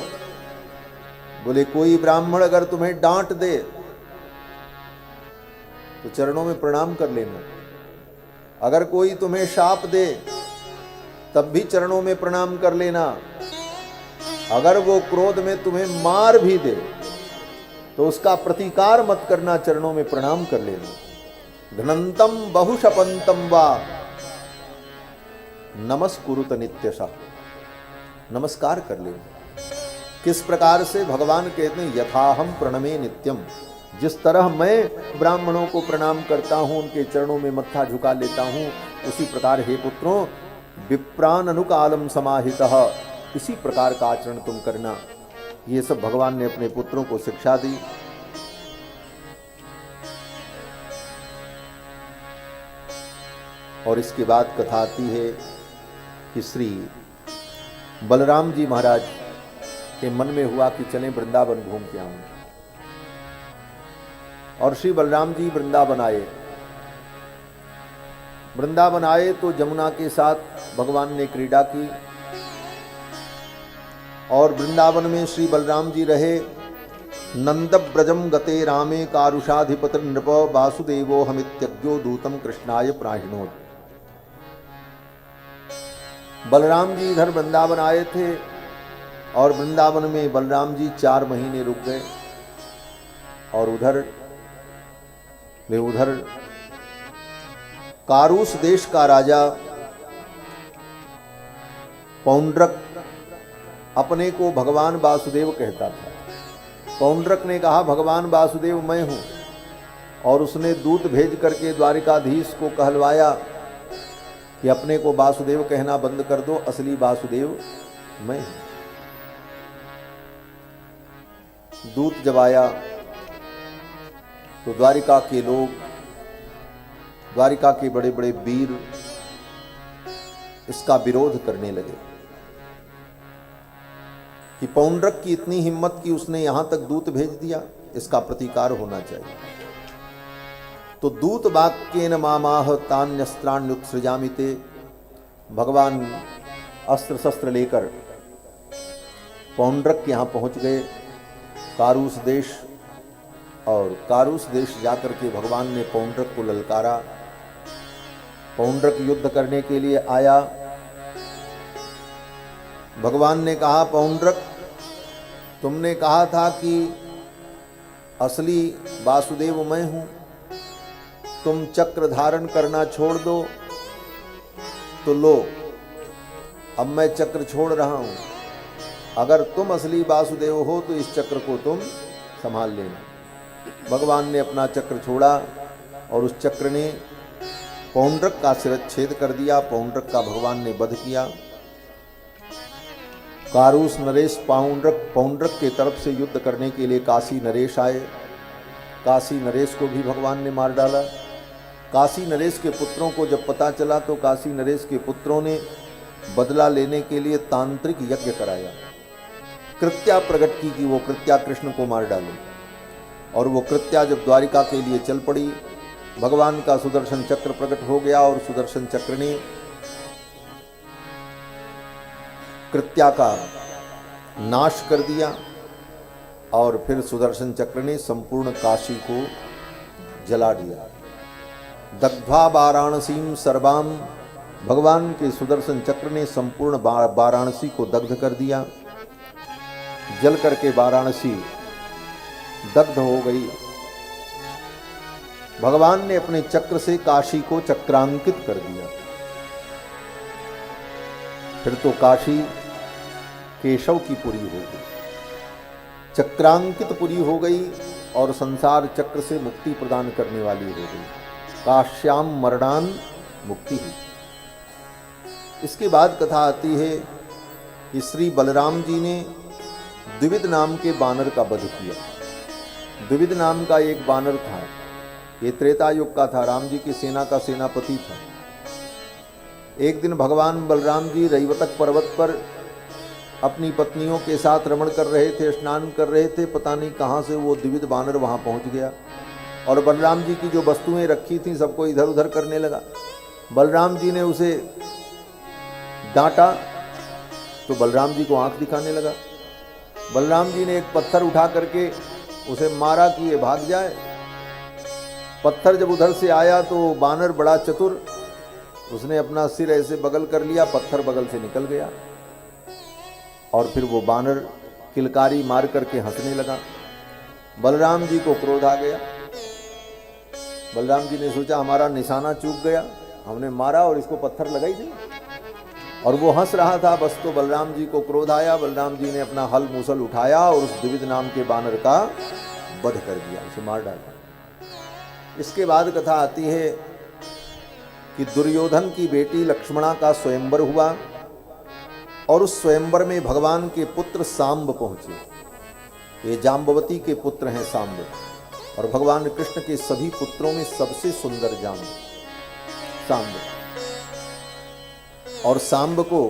बोले कोई ब्राह्मण अगर तुम्हें डांट दे तो चरणों में प्रणाम कर लेना। अगर कोई तुम्हें शाप दे तब भी चरणों में प्रणाम कर लेना। अगर वो क्रोध में तुम्हें मार भी दे तो उसका प्रतिकार मत करना, चरणों में प्रणाम कर लेना। घ्नंतम बहुशपंतम वा नमस्कुरुत नित्यशः, नमस्कार कर लेना। किस प्रकार से? भगवान कहते हैं यथाहम प्रणमे नित्यम। जिस तरह मैं ब्राह्मणों को प्रणाम करता हूं, उनके चरणों में मत्था झुका लेता हूं, उसी प्रकार हे पुत्रों विप्रान अनुकालम समाहितः, इसी प्रकार का आचरण तुम करना। ये सब भगवान ने अपने पुत्रों को शिक्षा दी। और इसके बाद कथा आती है कि श्री बलराम जी महाराज के मन में हुआ कि चलें वृंदावन घूम के आऊं। और श्री बलराम जी वृंदावन आए। वृंदावन आए तो जमुना के साथ भगवान ने क्रीड़ा की और वृंदावन में श्री बलराम जी रहे। नंद ब्रजम गते रामे कारुषाधिपति नृप वासुदेवो हमित्यज्ञो दूतम कृष्णाय प्राहिणोत। बलराम जी इधर वृंदावन आए थे और वृंदावन में बलराम जी 4 महीने रुक गए। और उधर कारूस देश का राजा पौंड्रक अपने को भगवान वासुदेव कहता था। पौंड्रक ने कहा भगवान वासुदेव मैं हूं, और उसने दूत भेज करके द्वारिकाधीश को कहलवाया कि अपने को वासुदेव कहना बंद कर दो, असली वासुदेव मैं हूं। दूत जब आया तो द्वारिका के लोग, द्वारिका के बड़े बड़े वीर इसका विरोध करने लगे कि पौंड्रक की इतनी हिम्मत कि उसने यहां तक दूत भेज दिया, इसका प्रतिकार होना चाहिए। तो दूत वाक्येन मामाह तान्यस्त्राण्युत्सृजामिते। भगवान अस्त्र शस्त्र लेकर पौंड्रक के यहाँ पहुँच गए, कारूस देश। और कारूस देश जाकर के भगवान ने पौंड्रक को ललकारा। पौंड्रक युद्ध करने के लिए आया। भगवान ने कहा पौंड्रक, तुमने कहा था कि असली वासुदेव मैं हूं, तुम चक्र धारण करना छोड़ दो, तो लो अब मैं चक्र छोड़ रहा हूं। अगर तुम असली वासुदेव हो तो इस चक्र को तुम संभाल लेना। भगवान ने अपना चक्र छोड़ा और उस चक्र ने पौंड्रक का शिरच्छेद कर दिया। पौंड्रक का भगवान ने वध किया। कारूस नरेश पौंड्रक के तरफ से युद्ध करने के लिए काशी नरेश आए। काशी नरेश को भी भगवान ने मार डाला। काशी नरेश के पुत्रों को जब पता चला तो काशी नरेश के पुत्रों ने बदला लेने के लिए तांत्रिक यज्ञ कराया। कृत्या प्रकट की कि वो कृत्या कृष्ण को मार डाले। और वो कृत्या जब द्वारिका के लिए चल पड़ी, भगवान का सुदर्शन चक्र प्रकट हो गया और सुदर्शन चक्र ने कृत्या का नाश कर दिया। और फिर सुदर्शन चक्र ने संपूर्ण काशी को जला दिया। दग्ध्वा वाराणसीम सर्वाम, भगवान के सुदर्शन चक्र ने संपूर्ण वाराणसी को दग्ध कर दिया। जल करके वाराणसी दग्ध हो गई। भगवान ने अपने चक्र से काशी को चक्रांकित कर दिया। फिर तो काशी केशव की पुरी हो गई, चक्रांकित पुरी हो गई और संसार चक्र से मुक्ति प्रदान करने वाली हो गई। काश्याम मरणान मुक्ति ही। इसके बाद कथा आती है कि श्री बलराम जी ने द्विविध नाम के बानर का वध किया। द्विविध नाम का एक बानर था, ये त्रेता युग का था, राम जी की सेना का सेनापति था। एक दिन भगवान बलराम जी रैवतक पर्वत पर अपनी पत्नियों के साथ रमण कर रहे थे, स्नान कर रहे थे। पता नहीं कहाँ से वो द्विविध बानर वहाँ पहुँच गया और बलराम जी की जो वस्तुएं रखी थी सबको इधर उधर करने लगा। बलराम जी ने उसे डांटा तो बलराम जी को आंख दिखाने लगा। बलराम जी ने एक पत्थर उठा करके उसे मारा कि ये भाग जाए। पत्थर जब उधर से आया तो बानर बड़ा चतुर, उसने अपना सिर ऐसे बगल कर लिया, पत्थर बगल से निकल गया और फिर वो बानर किलकारी मार करके हंसने लगा। बलराम जी को क्रोध आ गया। बलराम जी ने सोचा हमारा निशाना चूक गया, हमने मारा और इसको पत्थर लगाई नहीं, और वो हंस रहा था। बस तो बलराम जी को क्रोध आया। बलराम जी ने अपना हल मूसल उठाया और उस द्विविध नाम के बानर का वध कर दिया, उसे मार डाला। इसके बाद कथा आती है कि दुर्योधन की बेटी लक्ष्मणा का स्वयंवर हुआ और उस स्वयंवर में भगवान के पुत्र सांब पहुंचे। ये जाम्बवती के पुत्र हैं सांब, और भगवान कृष्ण के सभी पुत्रों में सबसे सुंदर सांब। और सांब को